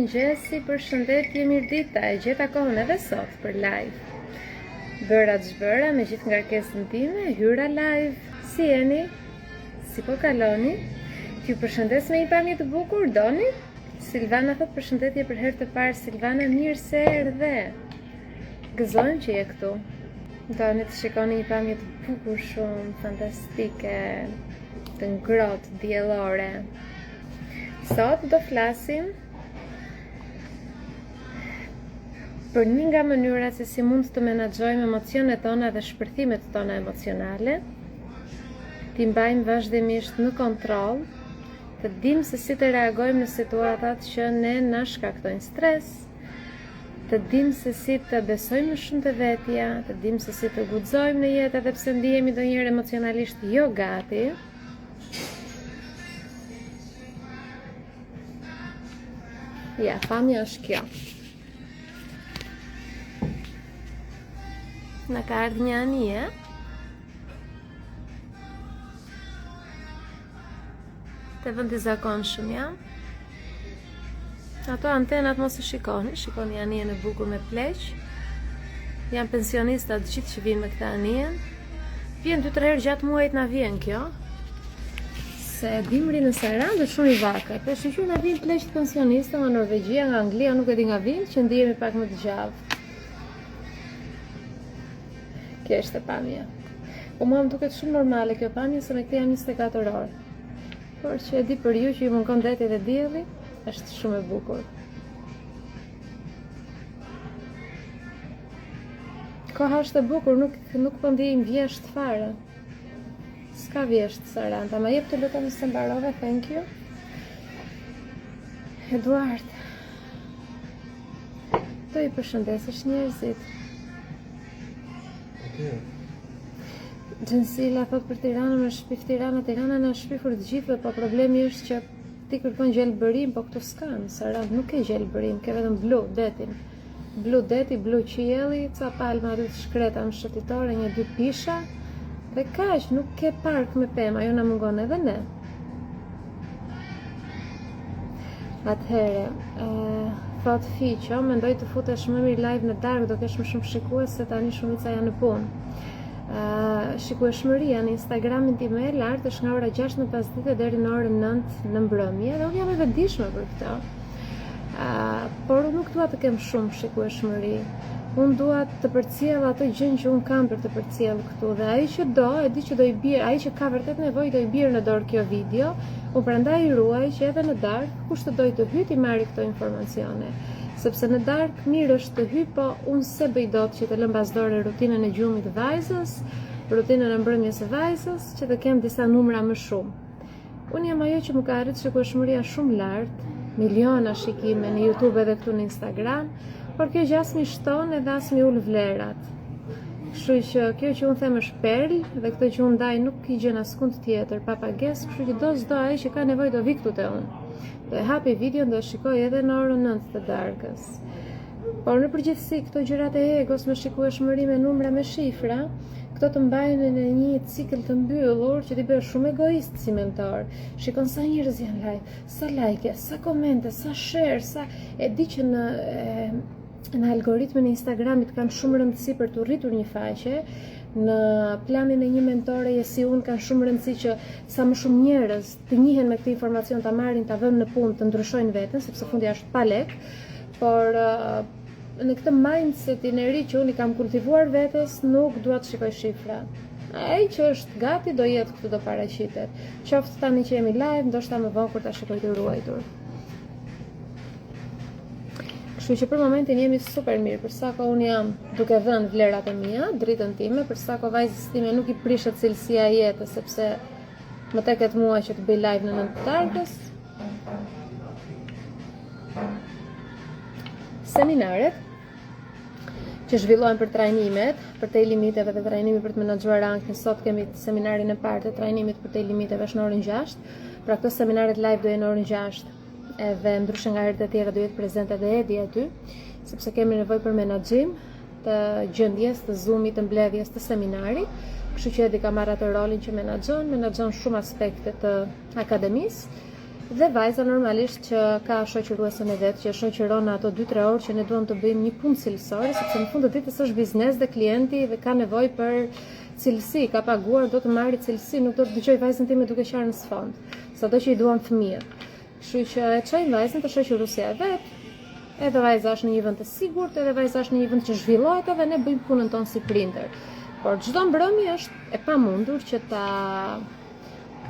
mëngjesi, përshëndetje, mirëdita, e gjeta kohën edhe sot për live. Bëra ç'bëra me gjithë ngarkesën time, hyra live. Si jeni? Si po kaloni? Ju përshëndes me një pamje të bukur, doni? Silvana thot përshëndetje për herë të parë. Silvana, mirë se erdhe. Gëzojmë që je këtu. Doni të shikoni një pamje të bukur shumë, fantastike, të ngrohtë, diellore. Sot do flasim për një nga mënyrat se si mund të menaxhojmë emocionet tona dhe shpërthimet tona emocionale, t'i mbajmë vazhdimisht në kontroll, të dimë se si të reagojmë në situatat që ne na shkaktojnë stres, të dimë se si të besojmë më shumë të vetja, të dimë se si të guxojmë në jetë edhe pse ndihemi ndonjëherë emocionalisht jo gati. Ja, pamja është kjo. Në ka ardhë një anije. Të vëndi zakonshëm, ja. Ato antenat mos i shikoni, shikoni anijen e bukur me pleq. Janë pensionistat gjithë që vinë me këta anijen. Vjen 2-3 herë gjatë muajit na vjen kjo. Se dimri në Sarandë është shumë i vakët. Për shqyqyr nga vinë pleqt pensionistë nga Norvegjia, nga Anglia, nuk e di nga vinë, që ndihemi pak më të gjavë. Kjo është e pamja. Po mua më duket shumë normale kjo pamja, se me këtë jam 24 orë. Por që e di për ju që ju mungon deti dhe dielli, është shumë e bukur. Koha është e bukur, nuk po ndihim vjesht fare. S'ka vjesht, Saranda, ma jep të lutem se mbarove, thank you. Eduard, do i përshëndesësh njerëzit. Gjensila thot për Tiranën, më shpif Tirana në shpifur të gjithë, po problemi është që ti kërkon gjelbërim, po këtu s'kan, Saranda, nuk ke gjelbërim, ke vetëm blu, detin. Blu deti, blu qielli, ca palma rreth shkreta në shëtitore, 1-2 pisha, dhe kaq, nuk ke park me pema, jo na mungon edhe ne. Atëhere, thot Fiqo, mendoj të futesh më mirë live në darkë, do kesh më shumë shikues se tani shumica janë në punë. Shikueshmëria në Instagramin tim më e lartë është nga ora 6 në pasdite deri në orën 9 në mbrëmje, dhe unë jam e vetëdijshme për këtë. Por unë nuk dua të kem shumë shikueshmëri. Unë dua të përcjell ato gjën që unë kam për të përcjell këtu, dhe ai që do, e di që do i bjerë, ai që ka vërtet nevojë do i bjerë në dorë kjo video. Unë prandaj i ruaj që edhe në darkë kush të doj të hyj i marrë këto informacione. Sepse në darkë mirë është të hyj, po unë se bëj dot që të lëm bazdore rutinën e gjumit të vajzës, rutinën e mbrëmjes së vajzës, që të kem disa numra më shumë. Unë jam ajo që më ka arrit shikueshmëria shumë lart, miliona shikime në YouTube edhe këtu në Instagram, por kjo gjë as mi shton edhe as mi ul vlerat. Kështu që kjo që unë them është perl, dhe këtë që unë ndaj nuk i gjen askund tjetër pa pagesë, kështu që do s'do ai që ka nevojë do vi këtu te unë. Do e hapi videon, do e shikoj edhe në orën 9 të darkës. Por në përgjithësi këto gjërat e egos me shikueshmëri me numra me shifra, këto të mbajnë në një cikël të mbyllur që ti bësh shumë egoist si mentor. Shikon sa njerëz janë live, sa like, sa komente, sa share, sa e di që në algoritmin e Instagramit kanë shumë rëndësi për të rritur një faqe. Në planin e një mentoreje si unë kanë shumë rëndësi që sa më shumë njerëz të njihen me këtë informacion, ta marrin, ta vënë në punë, të ndryshojnë veten, sepse fundi është pa lek, por në këtë mindsetin e ri që unë i kam kultivuar vetes, nuk dua të shikoj shifra. Ai që është gati do jetë këtu, do paraqitet. Qoftë tani që jemi live, ndoshta më vonë kur ta shikoj të ruajtur. Kështu që për momentin jemi super mirë, për sa ko unë jam duke dhënë vlerat e mia, dritën time, për sa ko vajzës time nuk i prishet cilësia e jetës, sepse më teket mua që të bëj live në 9 të darkës. Seminaret që zhvillohen për trajnimet, për te limiteve dhe trajnimi për të menaxhuar ankthën. Sot kemi seminarin e parë të trajnimit për te limiteve në orën 6. Pra këto seminaret live do jenë në orën 6. Edhe ndryshe nga herët e tjera do jetë prezente edhe Edi aty, sepse kemi nevojë për menaxhim të gjendjes, të zoomit, të mbledhjes të seminarit. Kështu që Edi ka marrë atë rolin që menaxhon shumë aspekte të akademisë. Dhe vajza normalisht që ka shoqëruesen e vet, që shoqëron ato 2-3 orë që ne duam të bëjmë një punë cilësore, sepse në fund të ditës është biznes dhe klienti dhe ka nevojë për cilësi, ka paguar, do të marrë cilësi, nuk do të dëgjoj vajzën time duke qarë në sfond, sado që i duam fëmijët. Kështu që e çojmë vajzën të shoqëruesja e vet, edhe vajza është në një vend të sigurt, edhe vajza është në një vend që zhvillohet edhe ne bëjmë punën tonë si prindër. Por çdo mbrëmje është e pamundur që ta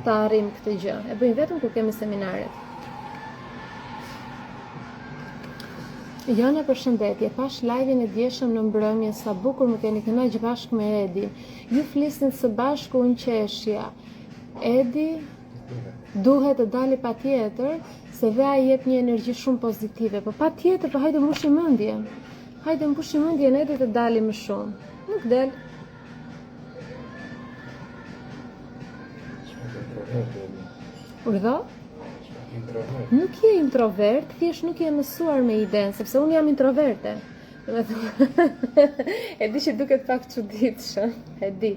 arrim këtë gjë. E bëjmë vetëm kur kemi seminaret. Jona, përshëndetje. Pash live-in e djeshëm në mbrëmje, sa bukur më keni kënaq bashkë me Edi. Ju flisnin së bashku unë qeshja. Edi duhet të dali patjetër, se dhe ai jep një energji shumë pozitive. Po patjetër, po hajde mbushim mendjen. Hajde mbushim mendjen Edi të dali më shumë. Nuk del. Urdhë? Nuk je introvert, thjesht nuk je mësuar me iden, sepse unë jam introverte. E di që duket pak çuditshëm, e di.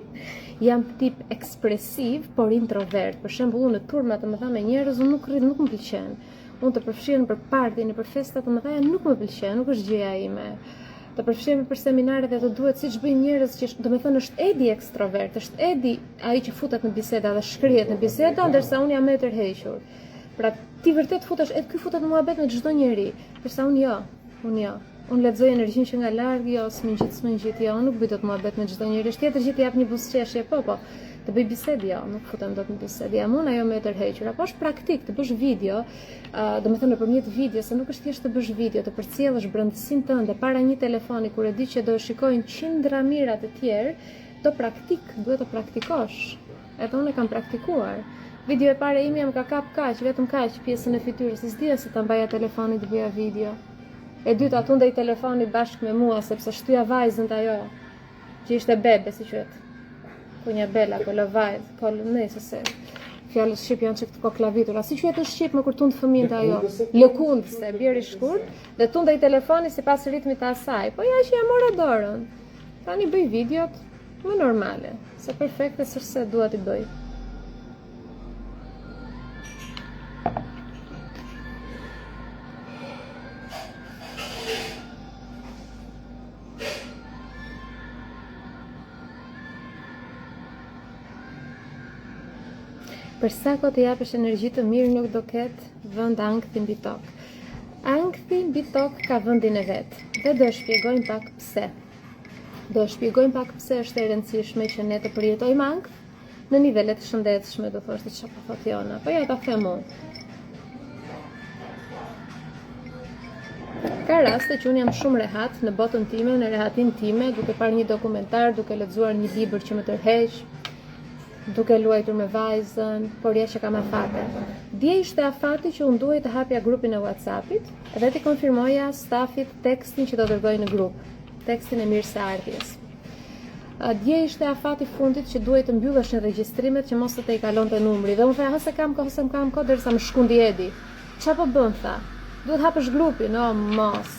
Jam tip ekspresiv, por introvert. Për shembull, unë në turma të mëdha me njerëz, unë nuk rrit, nuk më pëlqen. Unë të përfshihen për party, në për festa të mëdha nuk më pëlqen, nuk është gjëja ime. Të përfshihemi për seminare dhe të duhet siç bëjnë njerëz që domethënë është Edi ekstrovert, është Edi ai që futet në biseda dhe shkrihet në biseda, ndërsa unë jam më e tërhequr. Pra ti vërtet futesh, edhe ky futet në muhabet me çdo njeri, ndërsa unë jo. Unë lexoj energjinë që nga larg, jo, s'mëngjit, jo, unë nuk bëj dot muhabet me çdo njeri. Është tjetër gjë të jap një buzëqeshje, po. Të bëj bisedë, jo, nuk futem dot në bisedë. Jam unë ajo më e tërhequr. Apo është praktik të bësh video, domethënë nëpërmjet video, se nuk është thjesht të bësh video, të përcjellësh brendësinë tënde para një telefoni kur e di që do shikojnë qindra mijëra të tjerë, duhet të praktikosh. Edhe unë e kam praktikuar. Video e parë ime më ka kap kaq, vetëm kaq pjesën e fytyrës, s'dia se ta mbaja telefonin të bëja video. E dyta tundej telefoni bashkë me mua sepse shtyja vajzën të ajo, që ishte bebe, si quhet. Po një bela, po lëvajt, po nëse se fjalët shqip janë që këtë koklavitura. Si quhet në shqip më kur tund fëmijën të ajo? Lëkundse, bjeri shkurt, dhe tundej telefoni sipas ritmit të asaj. Po ja që ja mora dorën. Tani bëj videot më normale, se perfekte sërse dua t'i bëj. Për sa kohë të japësh energji të mirë nuk do ketë vend ankthi mbi tokë. Ankthi mbi tokë ka vendin e vet. Dhe do shpjegojmë pak pse. Është e rëndësishme që ne të përjetojmë ankth në nivele të shëndetshme, do thoshte çfarë po thot Jona. Po ja ta them unë. Ka raste që unë jam shumë rehat në botën time, në rehatin time, duke parë një dokumentar, duke lexuar një libër që më tërheq, duke luajtur me vajzën, por ja që kam afate. Dje ishte afati që unë duhej të hapja grupin e WhatsAppit dhe t'i konfirmoja stafit tekstin që do dërgoj në grup, tekstin e mirëseardhjes. Dje ishte afati fundit që duhej të mbyllesh në regjistrimet që mos të i kalonte numri dhe unë tha, se kam kohë, derisa më shkundi Edi. Qa po bën, tha? Duhet hapësh grupin, o mos.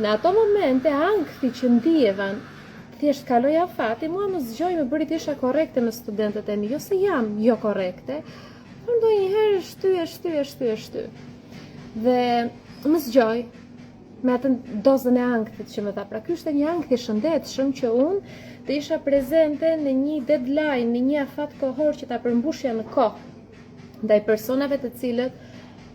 Në ato momente ankthi që ndihevan, thjesht kaloj afati, mua më zgjoj me bëri të isha korrekte me studentët e mi, jo se jam jo korrekte, por ndonjëherë shty. Dhe më zgjoj me atë dozën e ankthit që më tha. Pra ky ishte një ankth i shëndetshëm që unë të isha prezente në një deadline, në një afat kohor që ta përmbushja në kohë ndaj personave të cilët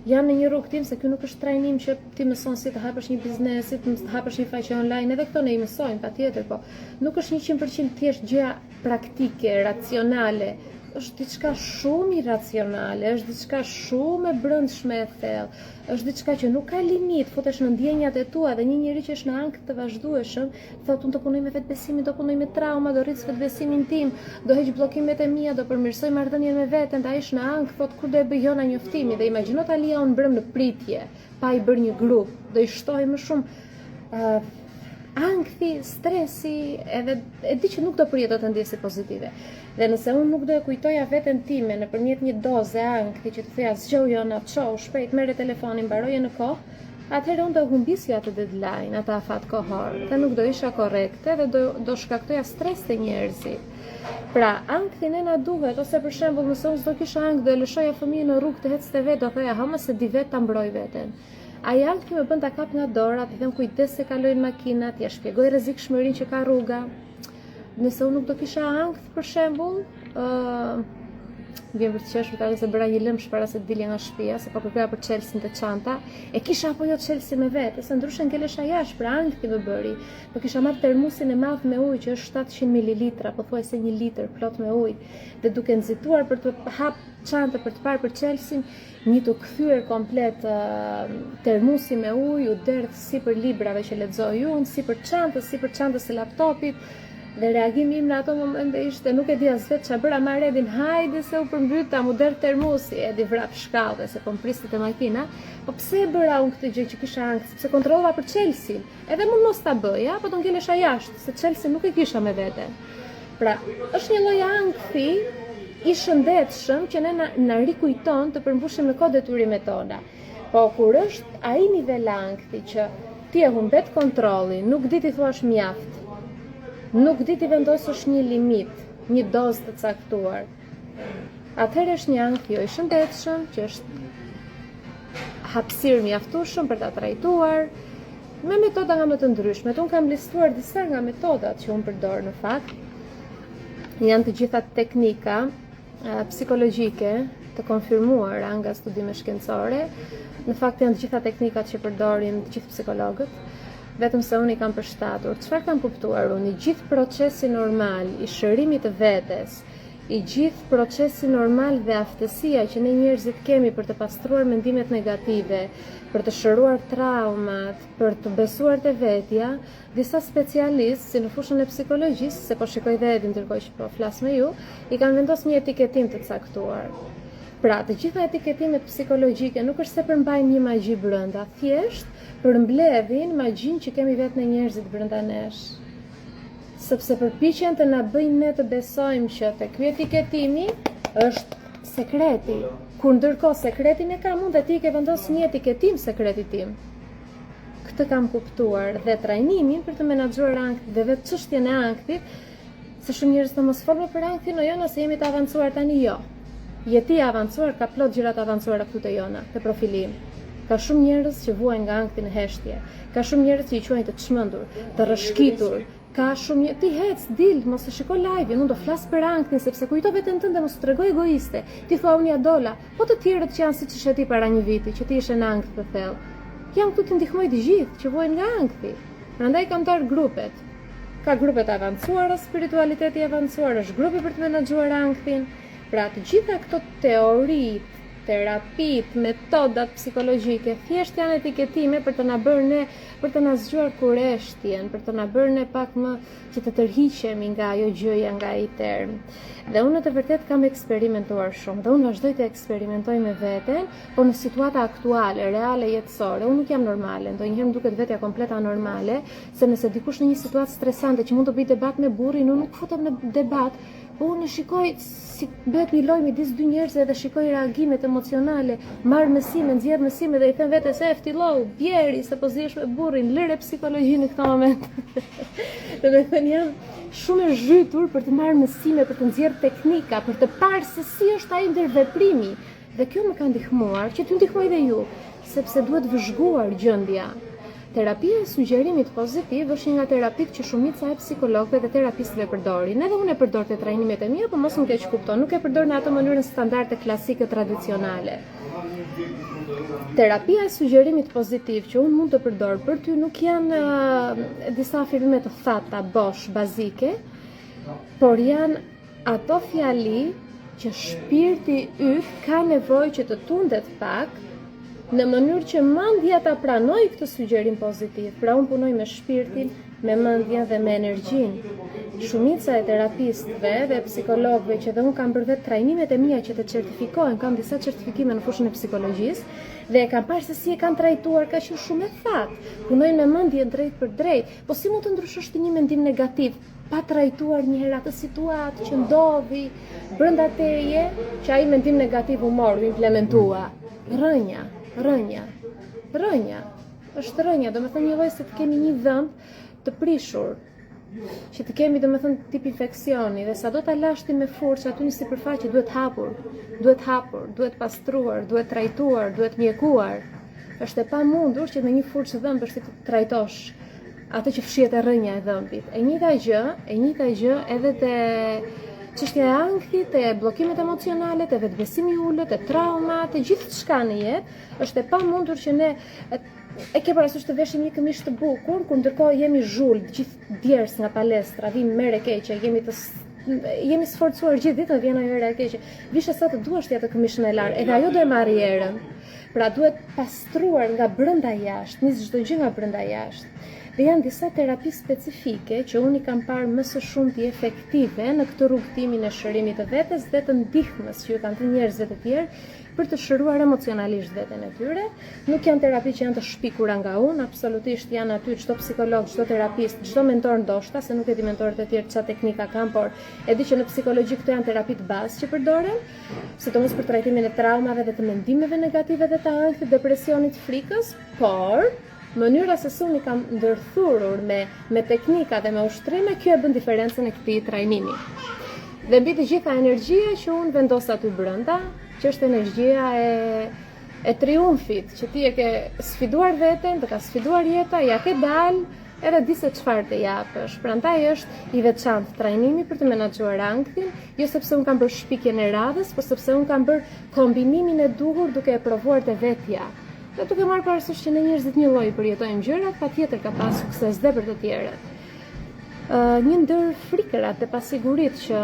janë në një rrugë tim, se ky nuk është trajnim që ti mëson si të hapësh një biznes, si të hapësh një faqe online, edhe këto ne i mësojmë patjetër, po nuk është 100% thjesht gjëja praktike, racionale. Është diçka shumë iracionale, është diçka shumë e brendshme e thellë, është diçka që nuk ka limit, futesh në ndjenjat e tua dhe një njeri që është në ankth të vazhdueshëm, thotë unë do punoj me vetbesimin, do punoj me trauma, do rrit vetbesimin tim, do heq bllokimet e mia, do përmirësoj marrëdhënien me veten, ai është në ankth, thotë kur do e bëj Jona njoftimi dhe imagjino tani unë brëm në pritje, pa i bërë një grup, do i shtohej më shumë ankthi, stresi, edhe e di që nuk do përjetoj të ndjesi pozitive. Dhe nëse unë nuk do e kujtoja veten time nëpërmjet një doze ankthi që të thoja zgjoj Jona, çau shpejt, merre telefonin, mbaroje në kohë, atëherë unë do humbisja atë deadline, atë afat kohor, dhe nuk do isha korrekte dhe do shkaktoja stres te njerëzit. Pra, ankthi ne na duhet, ose për shembull, nëse unë s'do kisha ankth, do e lëshoja fëmijën në rrugë të ecte vetë, do thoja ha se di vetë ta mbroj veten. Ai ankthi më bën ta kap nga dora, të them kujdes se kalojnë makinat, ja shpjegoj rrezikshmërinë që ka rruga. Nëse unë nuk do kisha ankth, për shembull, vjen për të qeshur tani se bëra një lëmsh para se të dilja nga shtëpia, se po kërkoja për Chelsea të çanta, e kisha apo jo Chelsea me vete, se ndryshe ngelesha jashtë, pra ankthi më bëri. Po kisha marrë termosin e madh me ujë që është 700 ml, pothuajse 1 litër plot me ujë, dhe duke nxituar për të hap çanta për të parë për Chelsea, një të kthyer komplet termosi me ujë, u derdh si për librave që lexoj unë, si për çantës së laptopit. Dhe reagimi im në ato momente ishte nuk e di as vetë çfarë bëra, marr Edin, hajde se u përmbyta, mu der termosi, Edi vrap shkallë se po mpristi te makina. Po pse e bëra unë këtë gjë që kisha ankth? Sepse kontrollova për Chelsea. Edhe mund mos ta bëja, po do ngelesha jashtë, se Chelsea nuk e kisha me vete. Pra, është një lloj ankthi i shëndetshëm që ne na rikujton të përmbushim në kohë detyrimet tona. Po kur është ai nivel ankthi që ti e humbet kontrollin, nuk di ti thuash mjaft. Nuk di ti vendosësh një limit, një dozë të caktuar. Atëherë është një ankth jo i shëndetshëm, që është hapësirë mjaftueshëm për ta trajtuar me metoda nga më të ndryshme. Unë kam listuar disa nga metodat që unë përdor në fakt. Janë të gjitha teknika psikologjike të konfirmuara nga studime shkencore. Në fakt janë të gjitha teknikat që përdorin të gjithë psikologët. Vetëm se unë i kam përshtatur. Çfarë kam kuptuar unë? I gjithë procesi normal i shërimit të vetes, i gjithë procesi normal dhe aftësia që ne njerëzit kemi për të pastruar mendimet negative, për të shëruar traumat, për të besuar te vetja, disa specialistë, si në fushën e psikologjisë, se po shikoj dhe Edin ndërkohë që po flas me ju, i kanë vendosur një etiketim të caktuar. Pra, të gjitha etiketimet psikologjike nuk është se përmbajnë një magji brenda, thjesht përmbledhin magjinë që kemi vetë në njerëzit brenda nesh. Sepse përpiqen të na bëjnë ne të besojmë që te ky etiketimi është sekreti, kur ndërkohë sekretin e kam unë dhe ti ke vendosur një etiketim sekretit tim. Këtë kam kuptuar dhe trajnimin për të menaxhuar ankth dhe vetë çështjen e ankthit, se shumë njerëz të mos folën për anktin, no jo, nëse jemi të avancuar tani jo. Jeti i avancuar ka plot gjëra të avancuara këtu te jona, te profilim. Ka shumë njerëz që vuajnë nga ankthi në heshtje. Ka shumë njerëz që i quajnë të çmendur, të rrëshqitur. Ka shumë ti hec, dil, mos e shiko live-in, unë do flas për anktin sepse kujto veten tënde, mos tregoj egoiste. Ti thua unë ja dola, po të tjerët që janë siç ishe ti para një viti, që ti ishe në ankth të thellë. Jam këtu të ndihmoj të gjithë që vuajnë nga ankthi. Prandaj kam dar grupet. Ka grupet avancuara, spiritualiteti i avancuar, është grupi për të menaxhuar anktin. Pra të gjitha këto teoritë, terapit, metodat psikologjike, thjesht janë etiketime për të na bërë ne, për të na zgjuar kureshtjen, për të na bërë ne pak më që të tërhiqemi nga ajo gjëja, nga ai term. Dhe unë të vërtet kam eksperimentuar shumë, dhe unë vazhdoj të eksperimentoj me veten, por në situata aktuale, reale, jetësore, unë nuk jam normale, ndonjëherë më duket vetja komplet anormale, se nëse dikush në një situatë stresante që mund të bëj debat me burrin, unë nuk futem në debat, po unë shikoj si bëhet një lojë midis dy njerëzve dhe shikoj reagimet emocionale, marr mësime, nxjerr mësime dhe i them vetes se fillou, bjeri, se po zihesh me burrin, lëre psikologjinë në këtë moment. Do të thënë jam shumë e zhytur për të marrë mësime, për të nxjerrë teknika, për të parë se si është ai ndërveprimi. Dhe kjo më ka ndihmuar që t'ju ndihmoj dhe ju, sepse duhet vëzhguar gjendja. Terapia e sugjerimit pozitiv është një nga terapitë që shumica e psikologëve dhe terapistëve përdorin. Edhe unë e përdor te trajnimet e mia, por mos më keq kupton, nuk e përdor në atë mënyrën standarde klasike tradicionale. Terapia e sugjerimit pozitiv që unë mund të përdor për ty nuk janë disa afirmime të thata, bosh, bazike, por janë ato fjali që shpirti yt ka nevojë që të tundet pak, në mënyrë që mendja ta pranoj këtë sugjerim pozitiv. Pra unë punoj me shpirtin, me mendjen dhe me energjinë. Shumica e terapistëve dhe psikologëve që dhe unë kam për vetë trajnimet e mia që të certifikohen, kam disa certifikime në fushën e psikologjisë dhe e kam parë se si e kanë trajtuar, ka qenë shumë e thatë. Punojnë me mendjen drejt për drejt, po si mund të ndryshosh ti një mendim negativ pa trajtuar një herë atë situatë që ndodhi brenda teje, që ai mendim negativ u mor, u implementua. Rënja. është rënja, domethënë një lloj se të kemi një dhëmb të prishur, që të kemi domethënë tip infeksioni dhe sado ta lash ti me furçë aty në sipërfaqe duhet hapur, duhet pastruar, duhet trajtuar, duhet mjekuar. Është e pamundur që me një furçë dhëmbësh ti të trajtosh atë që fshihet e rënja e dhëmbit. E njëjta gjë edhe te çështja e ankthit, te bllokimet emocionale, te vetbesimi i ulët, te traumat, te gjithçka në jetë, është e pamundur që ne e ke parasysh të veshim një këmishë të bukur, kur ndërkohë jemi zhul, gjithë djers nga palestra, vim mere keqe, jemi sforcuar gjithë ditën dhe vjen ajo era e keqe. Vishe sa të duash ti atë këmishën e larë, edhe ajo do e marrë erën. Pra duhet pastruar nga brenda jashtë, nis çdo gjë nga brenda jashtë. Dhe janë disa terapi specifike që unë i kam parë më së shumti efektive në këtë rrugtimin e shërimit të vetes dhe të ndihmës që ju kanë të njerëzve të tjerë për të shëruar emocionalisht veten e tyre. Nuk janë terapi që janë të shpikura nga unë, absolutisht janë aty çdo psikolog, çdo terapist, çdo mentor ndoshta, se nuk e di mentorët e tjerë çfarë teknika kanë, por e di që në psikologji këto janë terapi të bazë që përdoren, sidomos për trajtimin e traumave dhe të mendimeve negative dhe të ankthit, depresionit, frikës, por mënyra se si unë i kam ndërthurur me teknika dhe me ushtrime, kjo e bën diferencën e këtij trajnimi. Dhe mbi të gjitha energjia që unë vendos aty brenda, që është energjia e triumfit, që ti e ke sfiduar veten, të ka sfiduar jeta, ja ke dalë, edhe di se çfarë të japësh. Prandaj është i veçantë trajnimi për të menaxhuar anktin, jo sepse unë kam bërë shpikjen e radhës, por sepse unë kam bërë kombinimin e duhur duke e provuar te vetja. Dhe duke marrë parasysh që ne njerëzit një lloj përjetojmë gjërat, patjetër ka pas sukses dhe për të tjerët. Një ndër frikërat dhe pasiguritë që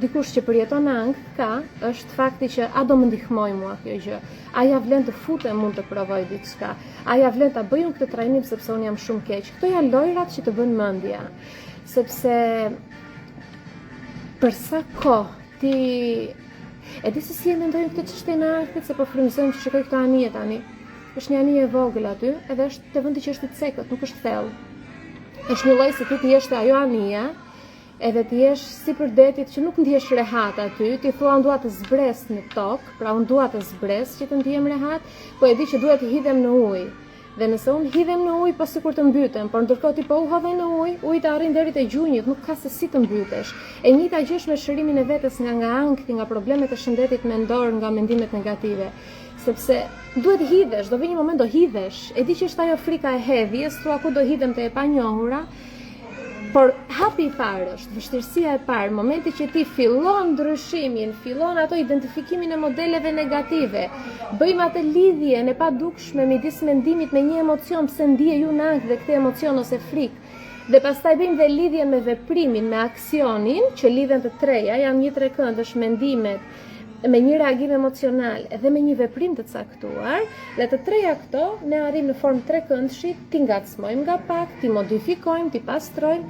dikush që përjeton ankth ka, është fakti që a do më ndihmoj mua kjo gjë, a ja vlen të futem mund të provoj diçka, a ja vlen ta bëj unë këtë trajnim sepse unë jam shumë keq. Këto janë lojrat që të bën mendja, sepse për sa kohë ti e di se si e mendojmë këtë çështje në ankthit, se po frymëzojmë që shikoj këtë anije tani. Është një anije e vogël aty, edhe është te vendi që është i cekët, nuk është thellë. Është një lloj se ti të jesh te ajo anija, edhe të jesh sipër detit që nuk ndihesh rehat aty, ti thua unë dua të zbres në tokë, pra unë dua të zbres që të ndihem rehat, po e di që duhet të hidhem në ujë. Dhe nëse unë hidhem në ujë, po sikur të mbytem, por ndërkohë ti po u hodhe në ujë, uji të arrin deri te gjunjët, nuk ka se si të mbytesh. E njëjta gjë është me shërimin e vetes nga ankthi, nga problemet e shëndetit mendor, nga mendimet negative. Sepse duhet hidhesh, do vi një moment do hidhesh. E di që është ajo frika e hedhjes, thua ku do hidhem te e panjohura. Por hapi i parë është, vështirësia e parë, momenti që ti fillon ndryshimin, fillon ato identifikimin e modeleve negative, bëjmë atë lidhjen e padukshme midis mendimit me një emocion, pse ndije ju në ankth dhe këtë emocion ose frikë, dhe pastaj bëjmë dhe lidhjen me veprimin, me aksionin, që lidhen të treja, janë një trekëndësh mendimet, me një reagim emocional dhe me një veprim të caktuar, dhe të treja këto ne arrim në formë trekëndshi, ti ngacmojmë nga pak, ti modifikojmë, ti pastrojmë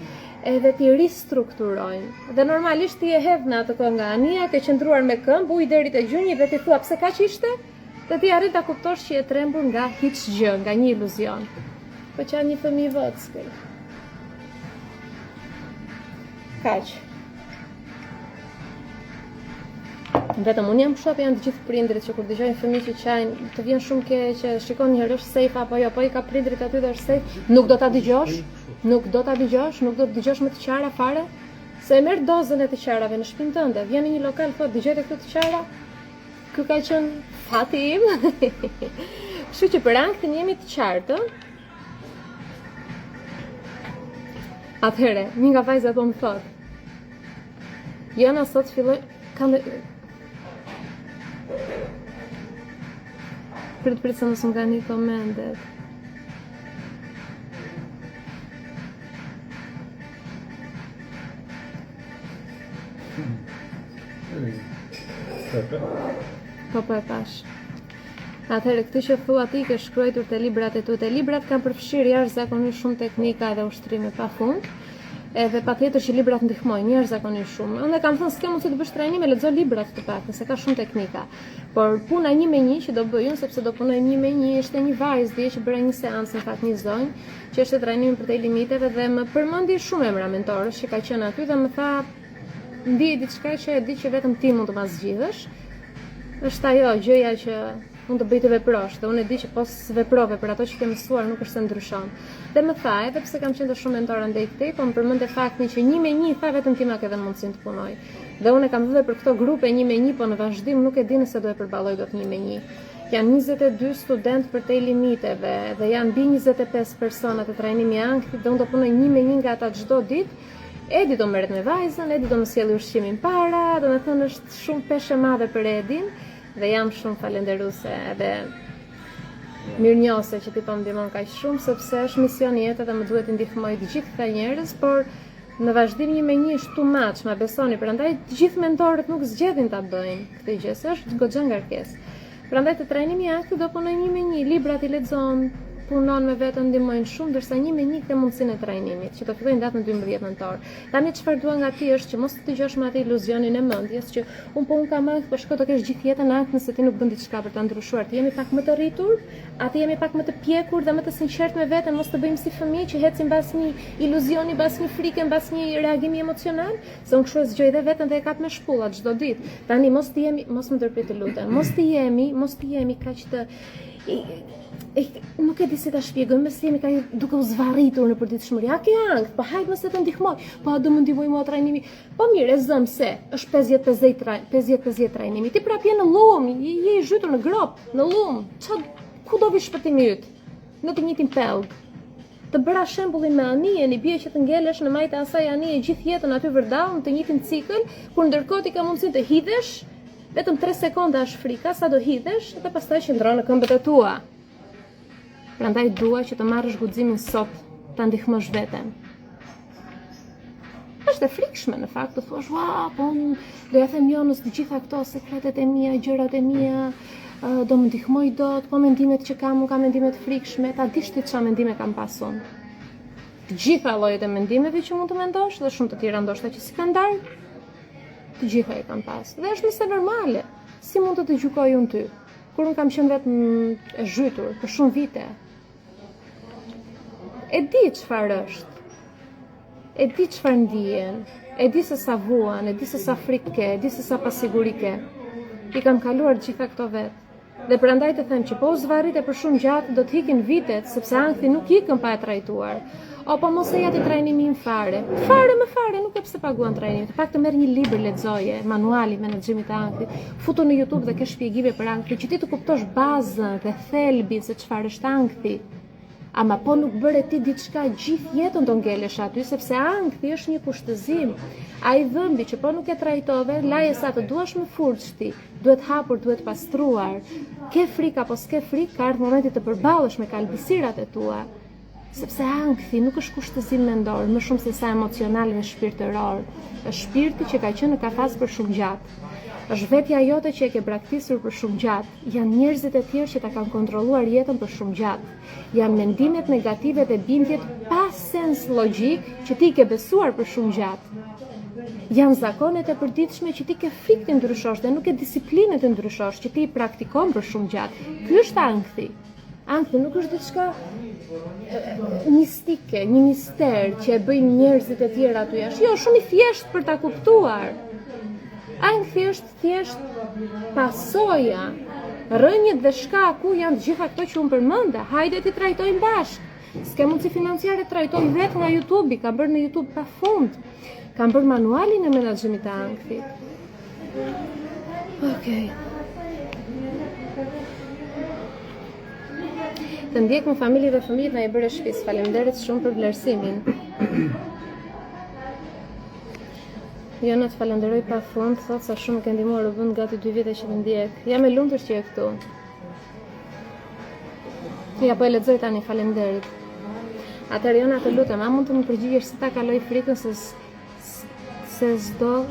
edhe ti ristrukturojmë. Dhe normalisht ti e hedh në atë kohë nga anija, ke qëndruar me këmbë, ujë deri te gjunjë dhe ti thua pse kaq ishte? Dhe ti arrin ta kuptosh që je trembur nga hiç gjë, nga një iluzion. Po që një fëmijë vockël. Kaq. Vetëm unë jam kështu, janë të gjithë prindrit që kur dëgjojnë fëmijë që qajnë, të vjen shumë keq, shikon një herë është safe apo jo, po i ka prindrit aty dhe është safe, nuk do ta dëgjosh, nuk do të dëgjosh me të qara fare, se e merr dozën e të qarave në shtëpinë tënde, vjen në një lokal thotë dëgjojte këtu të qara. Ky ka qenë fati im. Kështu që për anktin jemi të qartë. Atëherë, një nga vajzat po më thotë, Jona sot filloi Prit se mos më kanë një komendet. Po e pash. Atëherë këtë që thua ti ke shkruar te librat e tu. Te librat kanë përfshirë jashtëzakonisht shumë teknika dhe ushtrime pafund. Edhe patjetër që librat ndihmojnë jashtëzakonisht shumë. Unë kam thënë s'ke mundësi të bësh trajnim, lexo librat të paktën, se ka shumë teknika. Por puna 1 me 1 që do bëj unë, sepse do punoj 1 me 1, ishte një vajzë dje që bëra një seancë, në fakt një zonjë, që është trajnimi për te limiteve dhe më përmendi shumë emra mentorësh që ka qenë aty dhe më tha, ndjej diçka që e di që vetëm ti mund të ma zgjidhësh. Është ajo gjëja që unë të bëj të veprosh, dhe unë e di që pos veprove për ato që ke mësuar nuk është se ndryshon. Dhe më tha, edhe pse kam qenë të shumë mentora ndaj këtij, po më përmendë faktin që 1 me 1 tha vetëm ti ma ke dhënë mundësinë të punoj. Dhe unë e kam vënë për këto grupe 1 me 1, po në vazhdim nuk e di nëse do e përballoj dot 1 me 1. Janë 22 student për te limiteve dhe janë mbi 25 persona të trajnimi ankthit dhe unë do punoj 1 me 1 nga ata çdo ditë. Edi do merret me vajzën, Edi do më sjellë ushqimin para, domethënë është shumë peshë e madhe për Edin dhe jam shumë falenderuese edhe mirënjohëse që ti po më ndihmon kaq shumë sepse është misioni i jetës dhe më duhet të ndihmoj të gjithë këta njerëz, por në vazhdim 1 me 1 është too much, ma besoni, prandaj të gjithë mentorët nuk zgjedhin ta bëjnë këtë gjë, se është goxha ngarkesë. Prandaj të trajnimi ankthi do punoj 1 me 1, librat I lexon, punon me veten, ndihmojnë shumë, ndërsa 1 me 1 ke mundësinë e trajnimit, që do fillojnë datën 12 nëntor. Tani çfarë dua nga ti është që mos të dëgjosh me atë iluzionin e mendjes që un kam ankth, po shko të kesh gjithë jetën ankth nëse ti nuk bën diçka për ta ndryshuar. Ti jemi pak më të rritur, atë jemi pak më të pjekur dhe më të sinqert me veten, mos të bëjmë si fëmijë që ecin mbas një iluzioni, mbas një frike, mbas një reagimi emocional, se unë kështu e zgjoj dhe veten dhe e kap me shpulla çdo ditë. Tani mos më ndërpret të lutem. Mos të jemi kaq të nuk e di si ta shpjegoj, mes jemi ka duke u zvarritur në përditshmëri. A ke ankth? Po hajt mos e të ndihmoj. Po do më ndihmoj mua trajnimi. Po mirë, e zëm se është 50-50 trajnimi. Ti prap je në lum, je I zhytur në grop, në lum. Ku do vi shpëtimi yt? Në të njëjtin pellg. Të bëra shembullin me anijen, I bie që të ngelesh në majtë asaj anije gjithë jetën aty vërdall në të njëjtin cikël, kur ndërkohë ti ka mundësinë të hidhesh, vetëm 3 sekonda është frika, sa do hidhesh dhe pastaj qëndron në këmbët e tua. Prandaj dua që të marrësh guximin sot, ta ndihmosh veten. Është e frikshme në fakt të thosh, "Ua, po do ja them Jonës të gjitha këto sekretet e mia, gjërat e mia, do më ndihmoj dot, po mendimet që kam, unë kam mendimet frikshme, ta dish ti çfarë mendime kam pas unë. Të gjitha llojet e mendimeve që mund të mendosh dhe shumë të tjera ndoshta që si kanë ndarë, të gjitha I kam pas. Dhe është nëse normale. Si mund të të gjykoj unë ty? Kur unë kam qenë vetëm e zhytur për shumë vite. E di çfarë është. E di çfarë ndihen. E di se sa vuan, e di se sa frikë ke, e di se sa pasiguri ke. I kam kaluar gjitha këto vetë. Dhe prandaj të them që po u zvarrite për shumë gjatë do të hikin vitet, sepse ankthi nuk ikën pa e trajtuar. O po mos e jati trajnimin fare. Fare, nuk e pse paguan trajnimin. Të pak të merr një libër lexoje, manuali menaxhimit të ankthit, futu në YouTube dhe ke shpjegime për ankthi, që ti të kuptosh bazën dhe thelbin se çfarë është ankthi. Ama po nuk bëre ti diçka gjithë jetën do ngelesh aty, sepse ankthi është një kushtëzim. Ai dhëmbi që po nuk e trajtove, laje sa të duash me furçti, duhet hapur, duhet pastruar. Ke frikë apo s'ke frikë, ka ardhur momenti të përballesh me kalbisirat e tua. Sepse ankthi nuk është kushtëzim mendor, më shumë se sa emocional dhe shpirtëror. Është shpirti që ka qenë në kafaz për shumë gjatë. Është vetja jote që e ke braktisur për shumë gjatë. Janë njerëzit e tjerë që ta kanë kontrolluar jetën për shumë gjatë. Janë mendimet negative dhe bindjet pa sens logjik që ti ke besuar për shumë gjatë. Janë zakonet e përditshme që ti ke frikë të ndryshosh dhe nuk ke disiplinë të ndryshosh që ti I praktikon për shumë gjatë. Ky është ankthi. Ankthi nuk është diçka mistike, një mister që e bëjnë njerëzit e tjerë aty jashtë. Jo, shumë I thjeshtë për ta kuptuar. Ankthi është thjesht pasoja. Rënjët dhe shkaku janë të gjitha këto që unë përmenda. Hajde ti trajtojmë bashkë. S'ke mundësi financiare trajtoj vetë nga YouTube-i, kam bërë në YouTube pafund. Kam bërë manualin e menaxhimit të ankthit. Okej. Të ndjek më familje dhe fëmijët na I bëre shtëpis. Faleminderit shumë për vlerësimin. Jo, në të falenderoj pa fund, thot sa shumë ke ndihmuar u bën gati 2 vite që të ndjek. Jam e lumtur që je këtu. Ja, po e lexoj tani, faleminderit. Atëherë Jona, të lutem, a mund të më përgjigjesh si ta kaloj frikën se s'do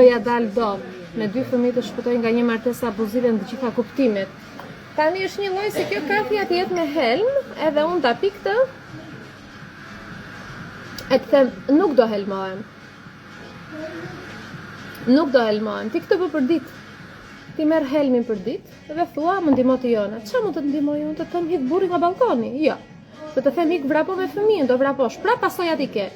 ja dal dot. Me 2 fëmijë të shpëtoj nga një martesë abuzive në të gjitha kuptimet. Tani është një lloj se kjo kafi atë jetë me helm, edhe unë ta pi këtë. E të them, nuk do helmohem. Nuk do helmohem. Ti këtë bë për ditë. Ti merr helmin për ditë dhe thua, më ndihmo ti Jona. Çfarë mund të ndihmoj unë? Të them hik burri nga balkoni? Jo. Të them hik vrapo me fëmijën, do vraposh. Pra pasojat I ke.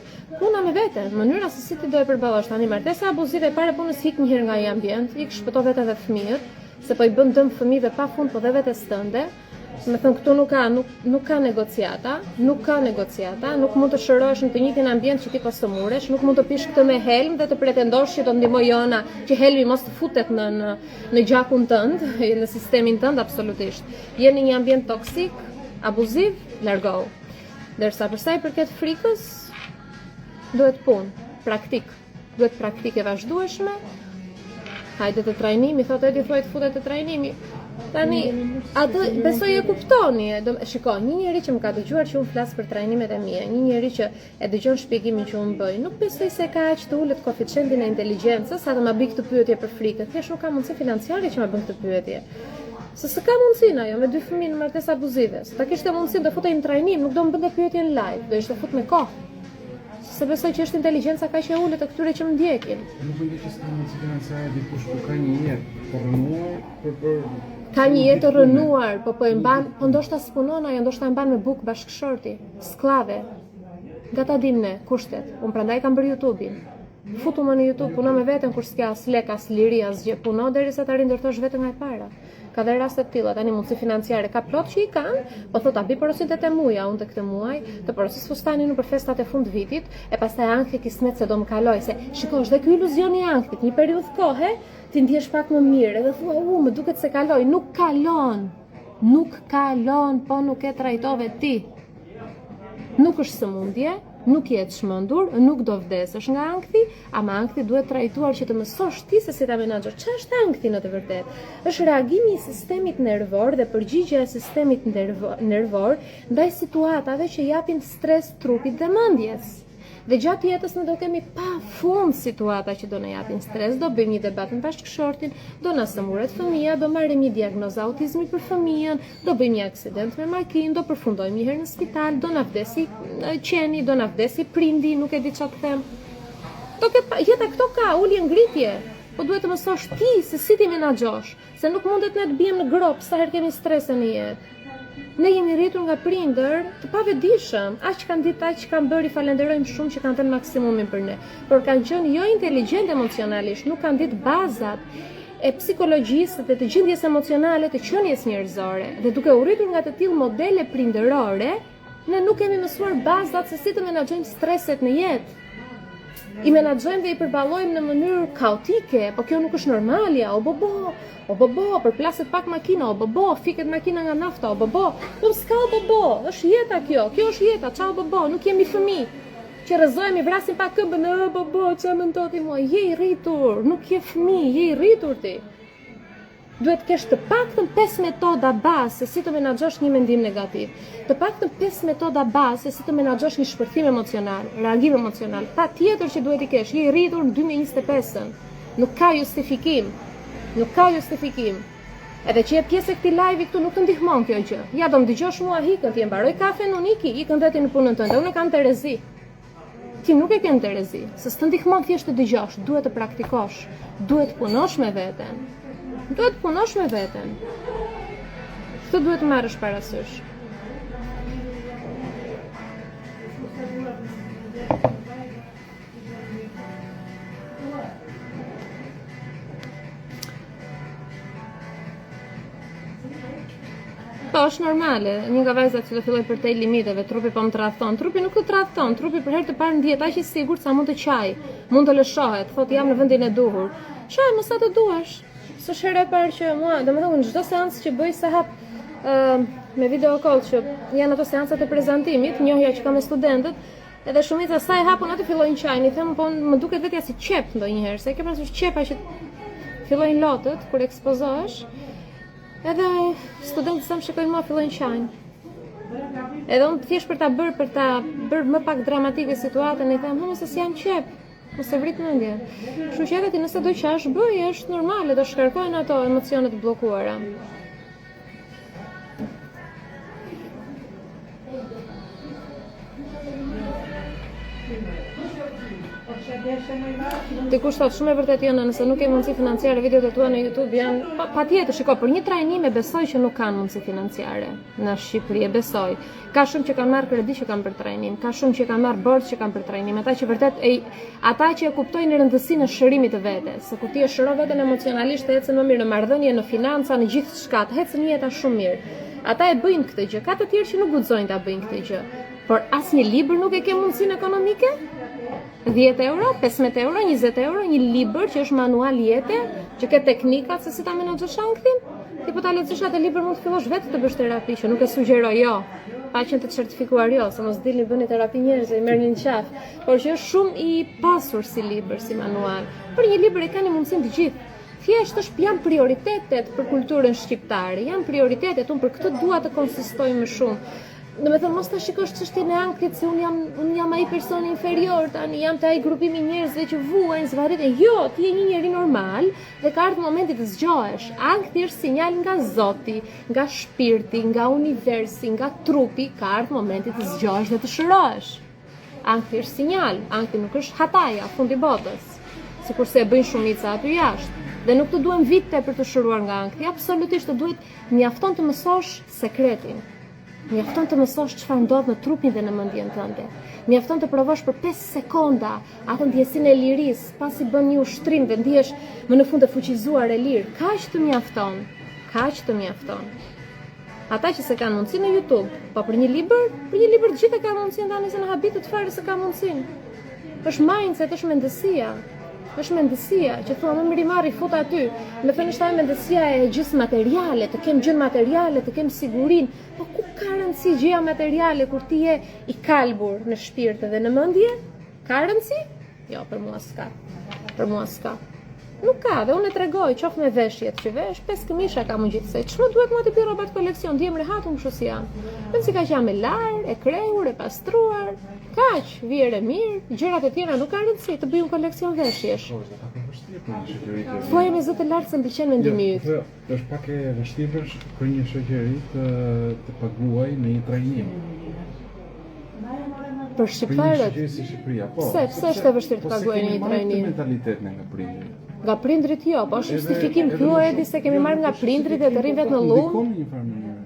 Puna me veten, mënyra se si ti do e përballosh tani martesa abuzive para punës hik një herë nga ai ambient, ik shpëto veten dhe fëmijët. se po I bën dëm fëmijëve pafund, po dhe vetes tënde. Me thënë këtu nuk ka negociata, nuk mund të shërohesh në të njëjtin ambient që ti po sëmuresh, nuk mund të pish këtë me helm dhe të pretendosh që do ndihmoj Jona që helmi mos të futet në gjakun tënd, në sistemin tënd absolutisht. Je në një ambient toksik, abuziv, largohu. Ndërsa për sa I përket frikës, duhet punë, duhet praktikë e vazhdueshme. Hajde të trajnimi, thotë Edi Thuaj të futet të trajnimi. Tani, atë besoj e kuptoni, shiko, një njeri që më ka dëgjuar që unë flas për trajnimet e mia, një njeri që e dëgjon shpjegimin që unë bëj, nuk besoj se ka aq të ulët koeficientin e inteligjencës sa të ma bëj këtë pyetje për frikën. Thjesht nuk ka mundësi financiare që ma bën këtë pyetje. Se s'ka mundësinë ajo me 2 fëmijë në martesë abuzive. Se ta kishte mundësinë të futej në trajnim, nuk do më bënte pyetjen live, do ishte fut me kohë. Se besoj që është inteligjenca kaq e ulët e këtyre që më ndjekin. Nuk mund të ishte mundësi financiare dikush ku ka një jetë të rënuar për ka një jetë të rënuar, po e mban, po ndoshta s'punon ajo, ndoshta e mban me bukë bashkëshorti, sklave. Nga ta dim ne kushtet. Unë prandaj kam bërë YouTube-in. Futu më në YouTube, puno me veten kur s'ka as lek, as liri, as gjë. Puno derisa ta rindërtosh veten nga e para. Ka dhe raste të tilla, tani mundësi financiare ka plot që I kanë, po thot a bi porositë të muaj, unë tek të muaj, të porosis fustanin nëpër festat e fund vitit, e pastaj ankthi kismet se do më kaloj, se shikosh dhe ky iluzion I ankthit, një periudhë kohe, ti ndjesh pak më mirë, edhe thua, më duket se kaloj, nuk kalon, po nuk e trajtove ti. Nuk është sëmundje, nuk je të çmendur, nuk do vdesësh nga ankthi, ama ankthi duhet trajtuar që të mësosh ti se si ta menaxhosh. Ç'është është ankthi në të vërtetë? Është reagimi I sistemit nervor dhe përgjigjja e sistemit nervor ndaj situatave që japin stres trupit dhe mendjes. Dhe gjatë jetës ne do kemi pafund situata që do na japin stres, do bëjmë një debat me bashkëshortin, do na sëmuret fëmia, do marrim një diagnozë autizmi për fëmijën, do bëjmë një aksident me makinë, do përfundojmë një herë në spital, do na vdesi qeni, do na vdesi prindi, nuk e di çfarë të them. Jeta këto ka ulje ngritje, po duhet të mësosh ti se si ti menaxhosh, se nuk mundet ne të bijmë në grop sa herë kemi strese në jetë. Ne jemi rritur nga prindër të pavetdijshëm, aq kanë ditë, aq kanë bërë, falenderojmë shumë që kanë thënë maksimumin për ne, por kanë qenë jo inteligjent emocionalisht, nuk kanë ditë bazat e psikologjisë dhe të gjendjes emocionale të qenies njerëzore. Dhe duke u rritur nga të tillë modele prindërore, ne nuk kemi mësuar bazat se si të menaxhojmë streset në jetë. I menaxhojmë dhe I përballojmë në mënyrë kaotike, po kjo nuk është normalja, o bobo, përplaset pak makina, o bobo, fiket makina nga nafta, o bobo, nuk s'ka o bobo, është jeta kjo është jeta, çao bobo, nuk jemi fëmijë. Që rrëzohemi, vrasim pak këmbën, o bobo, ç'a mendon ti mua, je I rritur, nuk je fëmijë, je I rritur ti. Duhet kesh të paktën 5 metoda bazë se si të menaxhosh një mendim negativ. Të paktën 5 metoda bazë se si të menaxhosh një shpërthim emocional, reagim emocional. Patjetër që duhet I kesh, je I rritur në 2025-ën. Nuk ka justifikim. Edhe që je pjesë e këtij live këtu nuk të ndihmon kjo gjë. Ja do më dëgjosh mua hikën, ti e mbaroj kafen, unë iki, ikën dhe ti në punën tënde. Unë kam Terezi. Ti nuk e ke Terezi. Se s'të ndihmon thjesht të dëgjosh, duhet të praktikosh, duhet të punosh me veten. Këtë duhet të marrësh parasysh. Po, është normale. Një nga vajzat që do filloj për te limiteve, trupi po më tradhton. Trupi nuk të tradhton, trupi për herë të parë ndjet aq I sigurt sa mund të qaj, mund të lëshohet, thotë jam në vendin e duhur. Qaj, mos sa të duash. S'është herë e parë që mua, domethënë në çdo seancë që bëj se hap me video call që janë ato seancat e prezantimit, njohja që kam me studentët, edhe shumica sa e hapun atë fillojnë qajin, I them po më duket vetja si qep ndonjëherë, se ke parasysh qepa që fillojnë lotët kur ekspozohesh. Edhe studentët sa më shikojnë mua fillojnë qajin. Edhe unë thjesht për ta bërë më pak dramatike situatën, I them, se si jam qep, mos e vrit mendjen. Kështu që edhe ti nëse do qash bëj, është normale, do shkarkojnë ato emocionet bllokuara. Dikush thot shumë e vërtet jo, nëse nuk ke mundësi financiare, videot e tua në YouTube janë patjetër, shiko, për një trajnim e besoj që nuk kanë mundësi financiare në Shqipëri, e besoj. Ka shumë që kanë marrë kredi që kanë për trajnim, ka shumë që kanë marrë borxh që kanë për trajnim, ata që e kuptojnë rëndësinë e shërimit të vetes, se kur ti e shëron veten emocionalisht, të ecën më mirë në marrëdhënie, në financa, në gjithë shkat, ecën jeta shumë mirë. Ata e bëjnë këtë gjë, ka të tjerë që nuk guxojnë ta bëjnë këtë gjë. Por asnjë libër nuk e ke mundësinë ekonomike? 10 euro, 15 euro, 20 euro, një libër që është manual jete, që ke teknikat se si ta menaxhosh anktin, ti po ta lexosh atë libër mund të fillosh vetë të bësh terapi, që nuk e sugjeroj jo. Pa qenë të certifikuar jo, se mos dilni bëni terapi njerëzve, i merrni në qafë, por që është shumë i pasur si libër, si manual. Për një libër e kanë mundësinë të gjithë. Thjesht janë prioritetet për kulturën shqiptare, janë prioritetet, unë për këtë dua të konsistoj më shumë. Domethënë mos ta shikosh çështjen e ankthit se unë jam ai person inferior tani, jam te ai grupimi njerëzve që vuajnë, zvarriten. Jo, ti je një njeri normal dhe ka ardhur momenti të zgjohesh. Ankthi është sinjal nga Zoti, nga shpirti, nga universi, nga trupi, ka ardhur momenti të zgjohesh dhe të shërohesh. Ankthi është sinjal, ankthi nuk është hataja, fundi botës. Sikurse e bëjnë shumica aty jashtë. Dhe nuk të duhen vite për të shëruar nga ankthi, absolutisht të duhet, mjafton të mësosh sekretin. Mjafton të mësosh çfarë ndodh në trupin dhe në mendjen tënde. Mjafton të provosh për 5 sekonda atë ndjesinë e lirisë, pasi bën një ushtrim dhe ndihesh më në fund të fuqizuar e lirë. Kaq të mjafton. Kaq të mjafton. Ata që se kanë mundësi në YouTube, po për një libër të gjithë e kanë mundësinë tani se në habitut fare se ka mundësinë. Është mindset, është mendësia. Është mendësia që thua më rimarri fut aty. Me thënë është ajo mendësia e gjithë materiale, të kem gjën materiale, të kem sigurinë. Po ku ka rëndësi gjëja materiale kur ti je i kalbur në shpirt dhe në mendje? Ka rëndësi? Jo, për mua s'ka. Për mua s'ka. Nuk ka, dhe unë e tregoj, qoftë me veshjet që vesh, 5 këmisha kam unë gjithsej. Ç'më duhet mua të bëj rrobat koleksion, ndiem rehatun kështu si janë. Vend si ka që jam e larë, e krehur, e pastruar. Kaq, vjerë e mirë, gjërat e tjera nuk ka rëndësi të bëjmë koleksion veshjesh. Thuaj me zë të lartë se m'pëlqen mendimi yt. Është pak e vështirë për një shoqëri të paguaj në një trajnim. Për shqiptarët. Pse është e vështirë të paguajë në një trajnim? Mentalitetin nga prindrit. Nga prindrit jo, po është justifikim ky edi se kemi marrë nga prindrit dhe të rrim vetë në lum.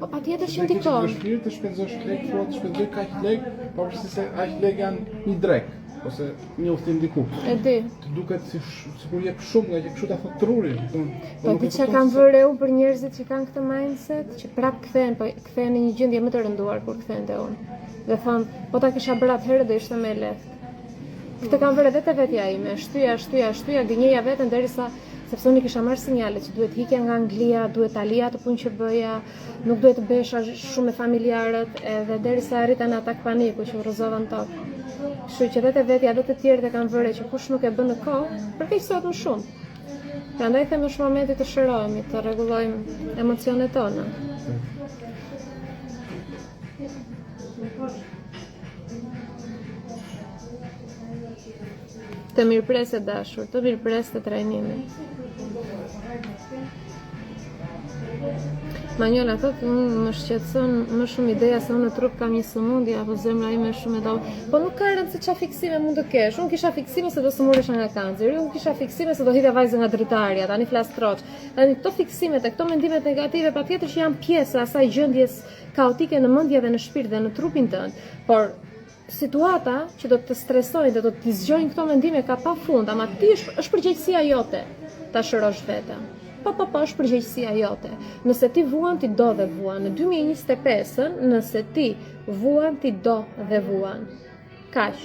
Po patjetër që ndikon. Është vështirë të shpenzosh lek, të shpenzoj kaq lek, pavarësisht se aq lek janë një drek ose një udhtim diku. E di. Të duket sikur jep shumë nga që kështu ta thot truri. Po ti çka kanë vënë u për njerëzit që kanë këtë mindset, që prap kthehen në një gjendje më të rënduar kur kthehen te unë. Dhe thon, po ta kisha bërë atëherë do ishte më lehtë. Këtë kam vërë edhe te vetja ime, shtyja, gënjeja veten derisa sepse unë kisha marrë sinjale që duhet hikja nga Anglia, duhet ta lija të punë që bëja, nuk duhet të behesha shumë me familjarët, edhe derisa arrita në atak paniku që urrëzova në tokë. Kështu që edhe te vetja edhe të tjerët e kanë vërë që kush nuk e bën në kohë, përkeqësohet më shumë. Prandaj them është momenti të shërohemi, të rregullojmë emocionet tona. Të mirëpresë dashur, të mirëpresë të trajnimit. Manjola thotë, më shqetëson më shumë ideja se unë në trup kam një sëmundje apo zemra ime shumë e dobët. Po nuk ka rëndësi çfarë fiksime mund të kesh. Unë kisha fiksime se do sëmurësha nga kanceri, unë kisha fiksime se do hidha vajzë nga dritarja, tani flas troç. Tani këto fiksimet e këto mendimet negative patjetër që janë pjesë e asaj gjendjes kaotike në mendje dhe në shpirt dhe në trupin tënd. Por situata që do të stresojnë dhe do të zgjojnë këto mendime ka pafund, ama ti është përgjegjësia jote ta shërosh veten. Po, është përgjegjësia jote. Nëse ti vuan, ti do dhe vuan. Në 2025, nëse ti vuan, ti do dhe vuan. Kaq.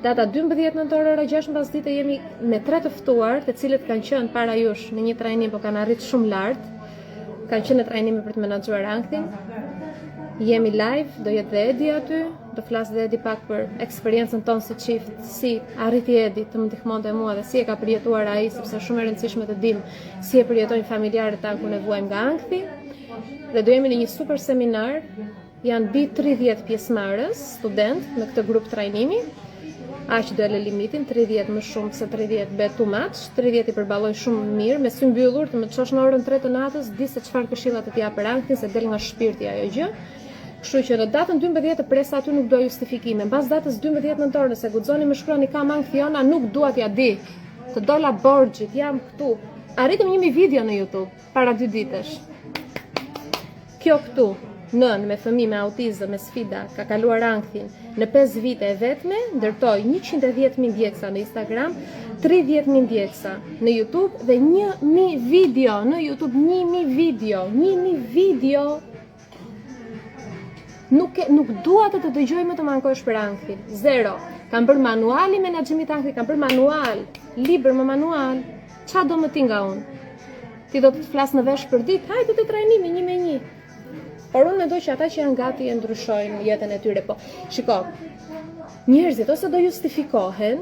Data 12 nëntor ora 6 mbas dite jemi me 3 të ftuar, të cilët kanë qenë para jush në një trajnim, po kanë arritur shumë lart. Kanë qenë në trajnime për të menaxhuar anktin. Jemi live, do jetë dhe Edi aty, do flasë dhe Edi pak për eksperiencën tonë si çift, si arriti Edi të më ndihmonte mua dhe si e ka përjetuar ai, sepse shumë e rëndësishme të dim si e përjetojnë familjarët tanë kur ne vuajmë nga ankthi. Dhe do jemi në një super seminar, janë mbi 30 pjesëmarrës, student në këtë grup trajnimi. Aq do e lë limitin, 30 më shumë se 30 bet too much, 30 i përballoj shumë mirë, me sy mbyllur të më çosh në orën 3 të natës, di se çfarë këshilla të t'jap për anktin, se del nga shpirti ajo gjë. Kështu që në datën 12 të presa aty nuk dua justifikime. Mbas datës 12 nëntor nëse guxoni më shkruani kam ang Fiona, nuk dua t'ja di. Të dola borxhit, jam këtu. Arritëm 1000 video në YouTube para 2 ditësh. Kjo këtu, nën me fëmijë me autizëm, me sfida, ka kaluar anktin në 5 vite e vetme, ndërtoi 110.000 ndjekësa në Instagram, 30.000 ndjekësa në YouTube dhe 1000 video në YouTube, 1000 video. Nuk dua të dëgjoj më të mankosh për anktin. 0. Kam bërë manuali menaxhimit të anktit, kam bërë manual, libër me manual. Qa do më ti nga unë? Ti do të flas në vesh për ditë, hajde të trajnimi 1 me 1. Por unë mendoj që ata që janë gati e ndryshojnë jetën e tyre. Po, shiko, njerëzit ose do justifikohen,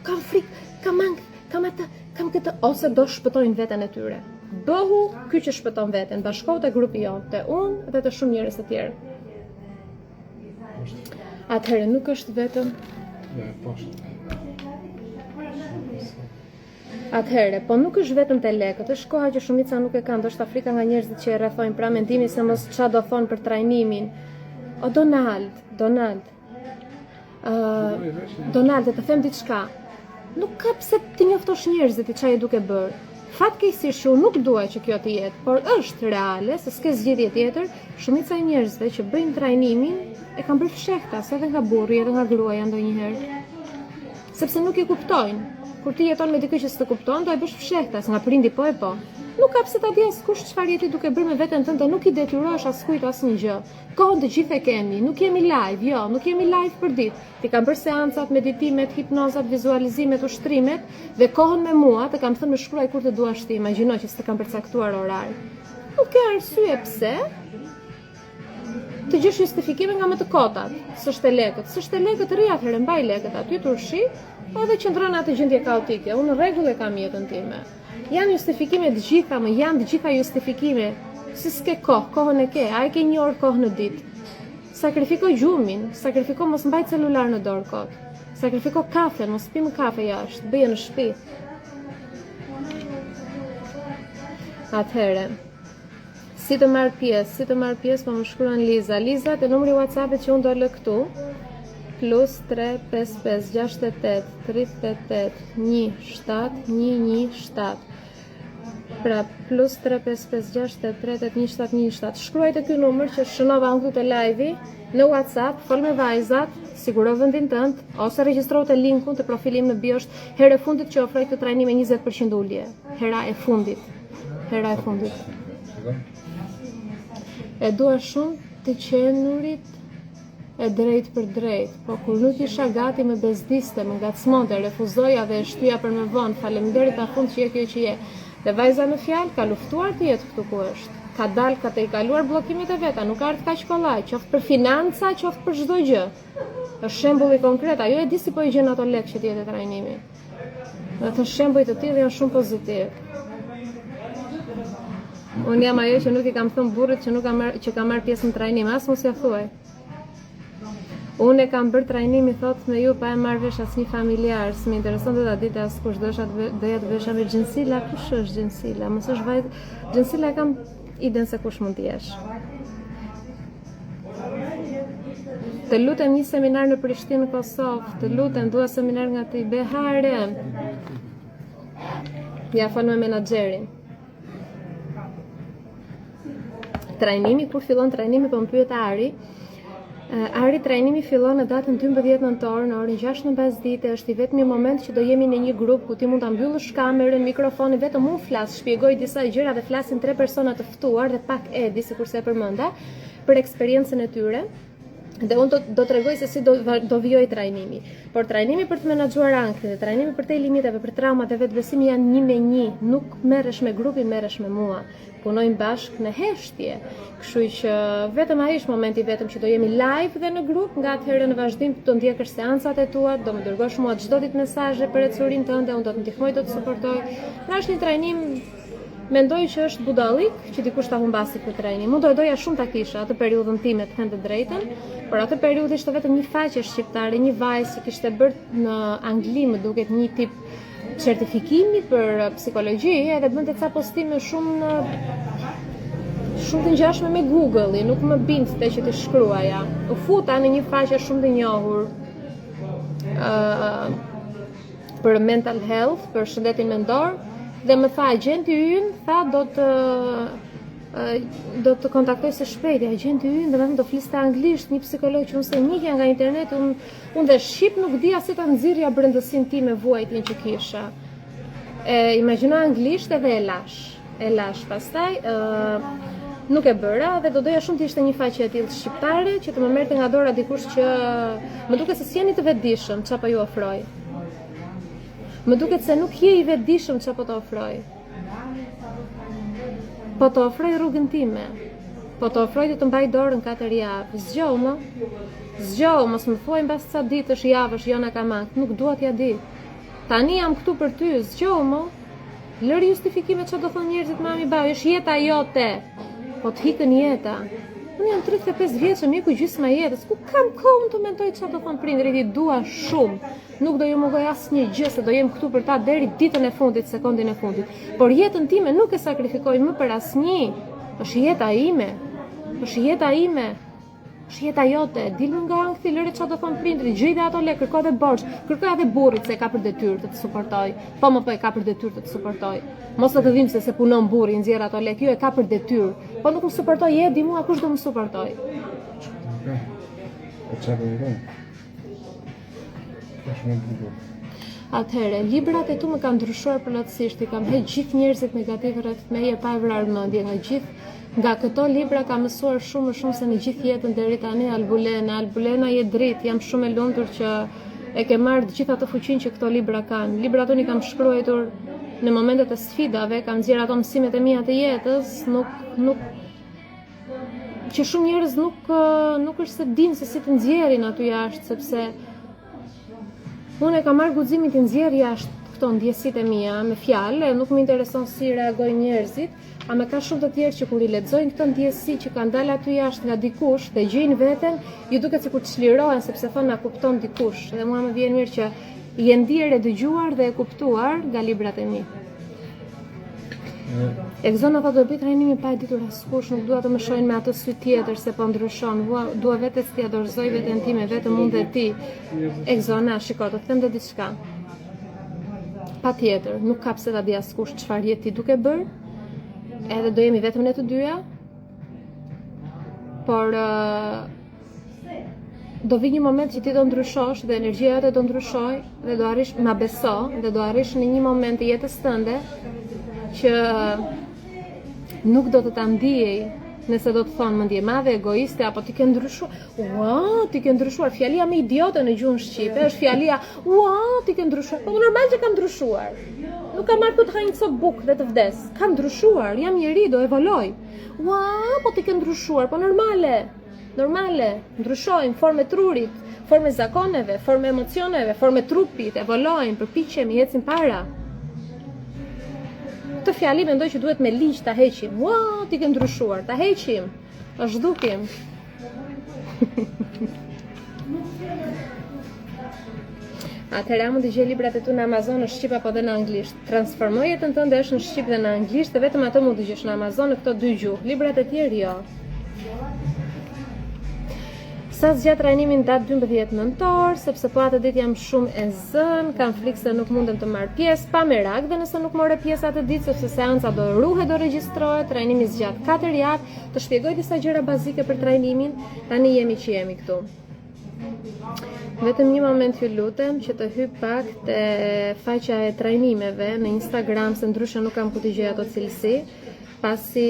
kam frikë, kam këtë, ose do shpëtojnë veten e tyre. Bëhu ky që shpëton veten, bashkohu te grupi jonë, te unë dhe të shumë njerëz të tjerë. Atëherë nuk është vetëm Atëherë, po nuk është vetëm te lekët, është koha që shumica nuk e kanë, ndoshta frika nga njerëzit që e rrethojnë pra mendimi se mos ç'a do thon për trajnimin. O Donald, të them diçka. Nuk ka pse ti njoftosh njerëzit i çaj duke bër. Fatkeqësisht unë nuk dua që kjo të jetë, por është reale se s'ke zgjedhje tjetër. Shumica e njerëzve që bëjnë trajnimin e kanë bërë fshehtas edhe nga burri edhe nga gruaja ndonjëherë. Sepse nuk e kuptojnë. Kur ti jeton me dikë që s'të kupton, do e bësh fshehtas nga prindi po e po. Nuk ka pse ta di askush çfarë jeti duke bërë me veten tënde, nuk i detyrosh askujt asnjë gjë. Kohën të gjithë e kemi, nuk jemi live, jo, nuk jemi live për ditë. Ti kam bërë seancat, meditimet, hipnozat, vizualizimet, ushtrimet dhe kohën me mua të kam thënë më shkruaj kur të duash ti, imagjino që s'të kam përcaktuar orar. Nuk ka arsye pse të gjesh justifikime nga më të kotat. S'është e lekët, rri atëherë mbaj lekët aty turshi, edhe qëndron atë gjendje kaotike. Unë në rregull e kam jetën time. Janë justifikime të gjitha, janë të gjitha justifikime. Si s'ke kohën e ke, a e ke 1 orë kohë në ditë. Sakrifiko gjumin, sakrifiko mos mbaj celular në dorë kot. Sakrifiko kafen, mos pim kafe jashtë, bëje në shtëpi. Atëherë, si të marr pjesë, po më shkruan Liza, te numri WhatsApp-it që unë do lë këtu. +3 55 68 38 17 117. Pra +3 55 68 38 117. Shkruaj te ky numër që shënova unë këtu te live-i në WhatsApp, fol me vajzat, siguro vendin tënd ose regjistro te linkun te profilim në bio. Është hera e fundit që ofroj këtë trajnim me 20% ulje. Hera e fundit. E dua shumë të qenurit e drejt për drejt, po kur nuk isha gati me bezdiste, me ngacmonte, refuzoja dhe e shtyja për më vonë, faleminderit në fund që je kjo që je. Dhe vajza në fjalë ka luftuar të jetë këtu ku është. Ka dalë, ka të i kaluar blokimet e veta, nuk ardhë kaq kollaj, qoftë për financa, qoftë për çdo gjë. Është shembull i konkret, ajo e di si po i gjen ato lekë që t'jete trajnimi. Dhe të shembuj të tillë janë shumë pozitiv. Unë jam ajo që nuk i kam thënë burrit që ka marrë pjesë në trajnim, as mos ja thuaj. Unë e kam bërë trajnimi, thot me ju, pa e marrë vesh asnjë familjar, s'më intereson të ta ditë askush, doja të vesha me Gjensila. Kush është Gjensila? Mos është vajzë. Gjensila kam iden se kush mund të jesh. Të lutem një seminar në Prishtinë, Kosovë, të lutem, dua seminar nga ti, Behare. Ja fol me menaxherin. Trajnimi, kur fillon trajnimi, po më pyet Ari, trajnimi fillon në datën 12 nëntor, në orën 6 në pasdite, është i vetmi moment që do jemi në një grup ku ti mund ta mbyllësh kamerën, mikrofonin, vetëm unë flas, shpjegoj disa gjëra dhe flasin 3 persona të ftuar dhe pak Edi, sikurse e përmenda, për eksperiencën e tyre. Dhe unë do t'rregoj se si do vijoj trajnimi. Por trajnimi për të menaxhuar anktin, trajnimi për te limiteve, për traumat e vetbesimi janë 1 me 1. Nuk merresh me grupin, merresh me mua. Punojmë bashkë në heshtje. Kështu që vetëm ai është momenti vetëm që do jemi live dhe në grup, nga atëherë në vazhdim do ndjekësh seancat e tua, do më dërgosh mua çdo ditë mesazhe për ecurinë tënde, unë do të ndihmoj, do të suportoj. Pra është një trajnim. Mendoj që është budallik që dikush ta humbasi këtë trajnim. Unë doja shumë ta kisha atë periudhën time të thënë të drejtën, por atë periudhë ishte vetëm një faqe shqiptare, një vajzë që kishte bërë në Angli, më duket një tip certifikimi për psikologji, edhe bënte ca postime shumë të ngjashme me Google-i, nuk më binte që të shkruaja. U futa në një faqe shumë të njohur për mental health, për shëndetin mendor, dhe më tha agenti ynë, tha do të kontaktoj së shpejti. Agenti ynë domethënë do fliste anglisht, një psikolog që unë se njihja nga interneti, unë dhe shqip nuk dija si ta nxirrja brendësinë time vuajtjen që kisha. Imagjino anglisht edhe e lash. Pastaj nuk e bëra dhe do doja shumë të ishte një faqe e tillë shqiptare që të më merrte nga dora dikush që më duket se s'jeni të vetëdijshëm çfarë po ju ofroj. Më duket se nuk je i vetëdijshëm çfarë po të ofroj. Po të ofroj rrugën time. Po të ofroj të mbaj dorën 4 javë. Zgjohu, mos më thuaj mbas ca ditësh, javësh, jo na ka mangë. Nuk dua t'ja di. Tani jam këtu për ty, zgjohu më. Lëri justifikime çfarë do thonë njerëzit mami bau, është jeta jote. Po të hikën jeta. Unë jam 35 vjeçë, mjeku gjysma jetës. Ku kam kohën të mendoj çfarë do thonë prindrit, i dua shumë. Nuk do ju mëgoj asnjë gjë se do jem këtu për ta deri ditën e fundit, sekondin e fundit. Por jetën time nuk e sakrifikoj më për asnjë. Është jeta ime. Është jeta ime. Është jeta jote. Dilmë nga ankthi, lëre çfarë do thonë prindrit, gjejde ato lekë, kërko edhe borxh, kërko edhe burrit se ka për detyrë të suportoj. Po më po e ka për detyrë të suportoj. Mos të vim se punon burri, nxjerr ato lekë, jo e ka për detyrë. Po nuk më suportoj, e di mua kush do më suportoj. Atëherë, librat e tu më kanë ndryshuar plotësisht, i kam hedhë gjithë njerëzit negativ rreth meje pa vrarë mendje, nga këto libra kam mësuar shumë më shumë se në gjithë jetën deri tani. Albulena je dritë, jam shumë e lumtur që e ke marrë të gjithë ato fuqinë që këto libra kanë. Librat unë i kam shkruar në momentet e sfidave, kam nxjerr ato mësimet e mia të jetës, që shumë njerëz nuk është se dinë se si të nxjerrin aty jashtë, sepse unë e kam marrë guximin të nxjerr jashtë këto ndjesitë e mia me fjalë, nuk më intereson si reagojnë njerëzit, a me ka shumë të tjerë që kur i lexojnë këto ndjesi që kanë dalë aty jashtë nga dikush dhe gjejnë veten, ju duket sikur të çlirohen sepse thonë na kupton dikush. Dhe mua më vjen mirë që je ndier e dëgjuar dhe e kuptuar nga librat e mi. Egzona tha do bëj trajnimin pa e ditur askush, nuk dua të më shohin me atë sy tjetër se po ndryshon. Dua vetes t'ia dorëzoj veten time, vetëm unë dhe ti. Egzona, shiko, të them dhe diçka. Patjetër, nuk ka pse ta di askush çfarë je ti duke bër. Edhe do jemi vetëm ne të dyja. Por do vi një moment që ti do ndryshosh dhe energjia jote do ndryshoj dhe do arrish, ma beso, dhe do arrish në një moment të jetës tënde që nuk do të ta ndijej nëse do të thonë mendje madhe, egoiste, apo ti ke ndryshuar. Ua, ti ke ndryshuar. Fjalia më idiote në gjuhën shqipe është fjalia ua, ti ke ndryshuar. Po normal që kam ndryshuar. Nuk kam marrë të hajnë cop bukë dhe të vdes. Kam ndryshuar, jam njeri, do evoloj. Ua, po ti ke ndryshuar, po normale. Ndryshojmë, forme trurit, forme zakoneve, forme emocioneve, forme trupit, evolojmë, përpiqemi, ecim para. Këtë fjali mendoj që duhet me ligj ta heqim. Ua, ti ke ndryshuar, ta heqim. Ta zhdukim. Atëherë mund të gjej librat e tu në Amazon në shqip apo dhe në anglisht. Transformoj jetën tënde është në shqip dhe në anglisht dhe vetëm ato mund të gjesh në Amazon në këto dy gjuhë. Librat e tjerë jo. Sa zgjat trajnimin datë 12 nëntor, sepse po atë ditë jam shumë e zënë, kam frikë se nuk mundem të marr pjesë, pa merak dhe nëse nuk more pjesë atë ditë, sepse seanca do ruhet, do regjistrohet, trajnimi zgjat 4 javë, të shpjegoj disa gjëra bazike për trajnimin, tani jemi që jemi këtu. Vetëm një moment ju lutem që të hyj pak te faqja e trajnimeve në Instagram, se ndryshe nuk kam ku të gjej ato cilësi, pasi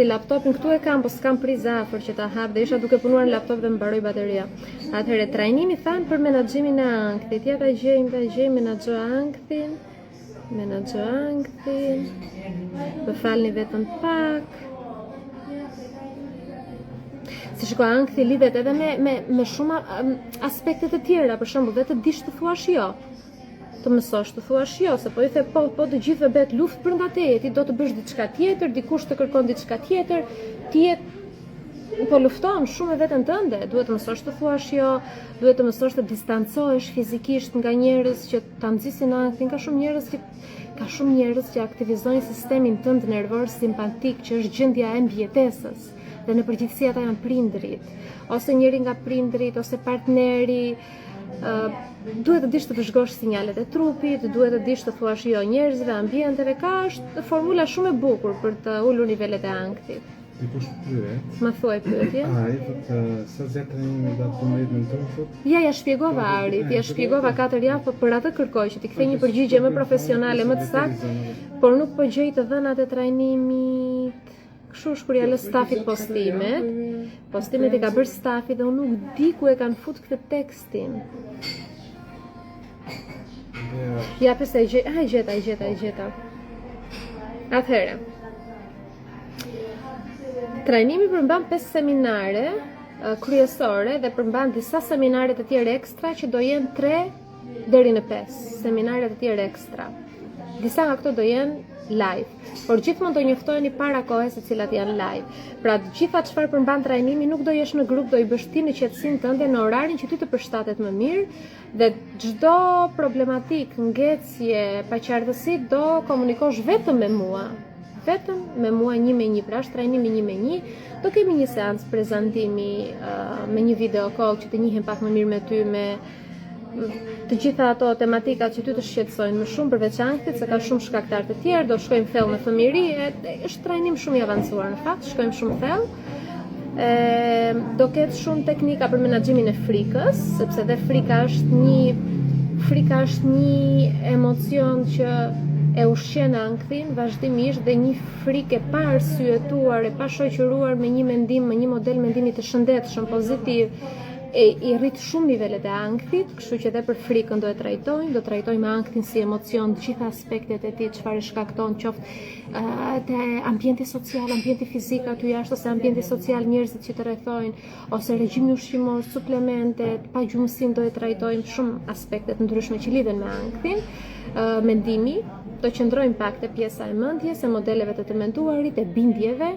laptopin këtu e kam, po s'kam prizë afër që ta hap dhe isha duke punuar në laptop dhe më mbaroi bateria. Atëherë trajnimi thanë për menaxhimin e ankthit. Ja ta gjejmë menaxho anktin. Më falni vetëm pak. Si shiko, ankthi lidhet edhe me shumë aspekte të tjera, për shembull, dhe të dish të thuash jo. Të mësosh të thuash jo, se po i the po të gjithëve bet luftë brenda teje, ti do të bësh diçka tjetër, dikush të kërkon diçka tjetër, ti je po lufton shumë me veten tënde, duhet të mësosh të thuash jo, duhet të mësosh të distancohesh fizikisht nga njerëz që ta nxisin ankthin, ka shumë njerëz që aktivizojnë sistemin tënd nervor simpatik, që është gjendja e mbijetesës. Dhe në përgjithësi ata janë prindrit, ose njëri nga prindrit, ose partneri. Duhet të dish të vëzhgosh sinjalet e trupit, duhet të dish të thuash jo njerëzve, ambienteve, është formula shumë e bukur për të ulur nivelet e ankthit. Dikush pyet. Më thuaj pyetje. Ai thotë sa zë trajnimi do të më jetën tonë thotë. Ja shpjegova Arit, ja shpjegova 4 javë, po për atë kërkoj që ti kthej një përgjigje më profesionale, më të saktë, por nuk po gjej të dhënat e trajnimit. Kështu është kur ja lë stafit postimet i ka bërë stafi dhe unë nuk di ku e kanë fut këtë tekstin. Ja pse e gjeta. Atëherë. Trajnimi përmban 5 seminare kryesore dhe përmban disa seminare të tjera ekstra që do jenë 3 deri në 5 seminare të tjera ekstra. Disa nga këto do jenë live, por gjithmonë do njoftoheni para kohës se cilat janë live. Pra të gjitha çfarë përmban trajnimi nuk do jesh në grup, do i bësh ti në qetësinë tënde në orarin që ty të përshtatet më mirë dhe çdo problematik, ngecje, paqartësi do komunikosh vetëm me mua. Vetëm me mua 1 me 1, pra është trajnimi 1 me 1. Do kemi një seancë prezantimi me një video call që të njihem pak më mirë me ty, me të gjitha ato tematikat që ty të shqetësojnë më shumë përveç ankthit, se ka shumë shkaktar të tjerë, do shkojmë thellë në fëmijëri, është trajnim shumë i avancuar në fakt, shkojmë shumë thellë. Do ketë shumë teknika për menaxhimin e frikës, sepse dhe frika është një emocion që e ushqen ankthin vazhdimisht dhe një frikë e pa arsyetuar, e pa shoqëruar me një mendim, me një model mendimi të shëndetshëm, pozitiv, i rrit shumë nivelet e ankthit, kështu që edhe për frikën do të trajtojmë anktin si emocion, të gjitha aspektet e tij, çfarë shkakton, qoftë te ambienti social, ambienti fizik aty jashtë, ose ambienti social, njerëzit që të rrethojnë, ose regjimi ushqimor, suplementet, pagjumësinë do e trajtojmë, shumë aspekte të ndryshme që lidhen me anktin. Mendimi, do qëndrojmë pak te pjesa e mendjes, e modeleve të menduarit, e bindjeve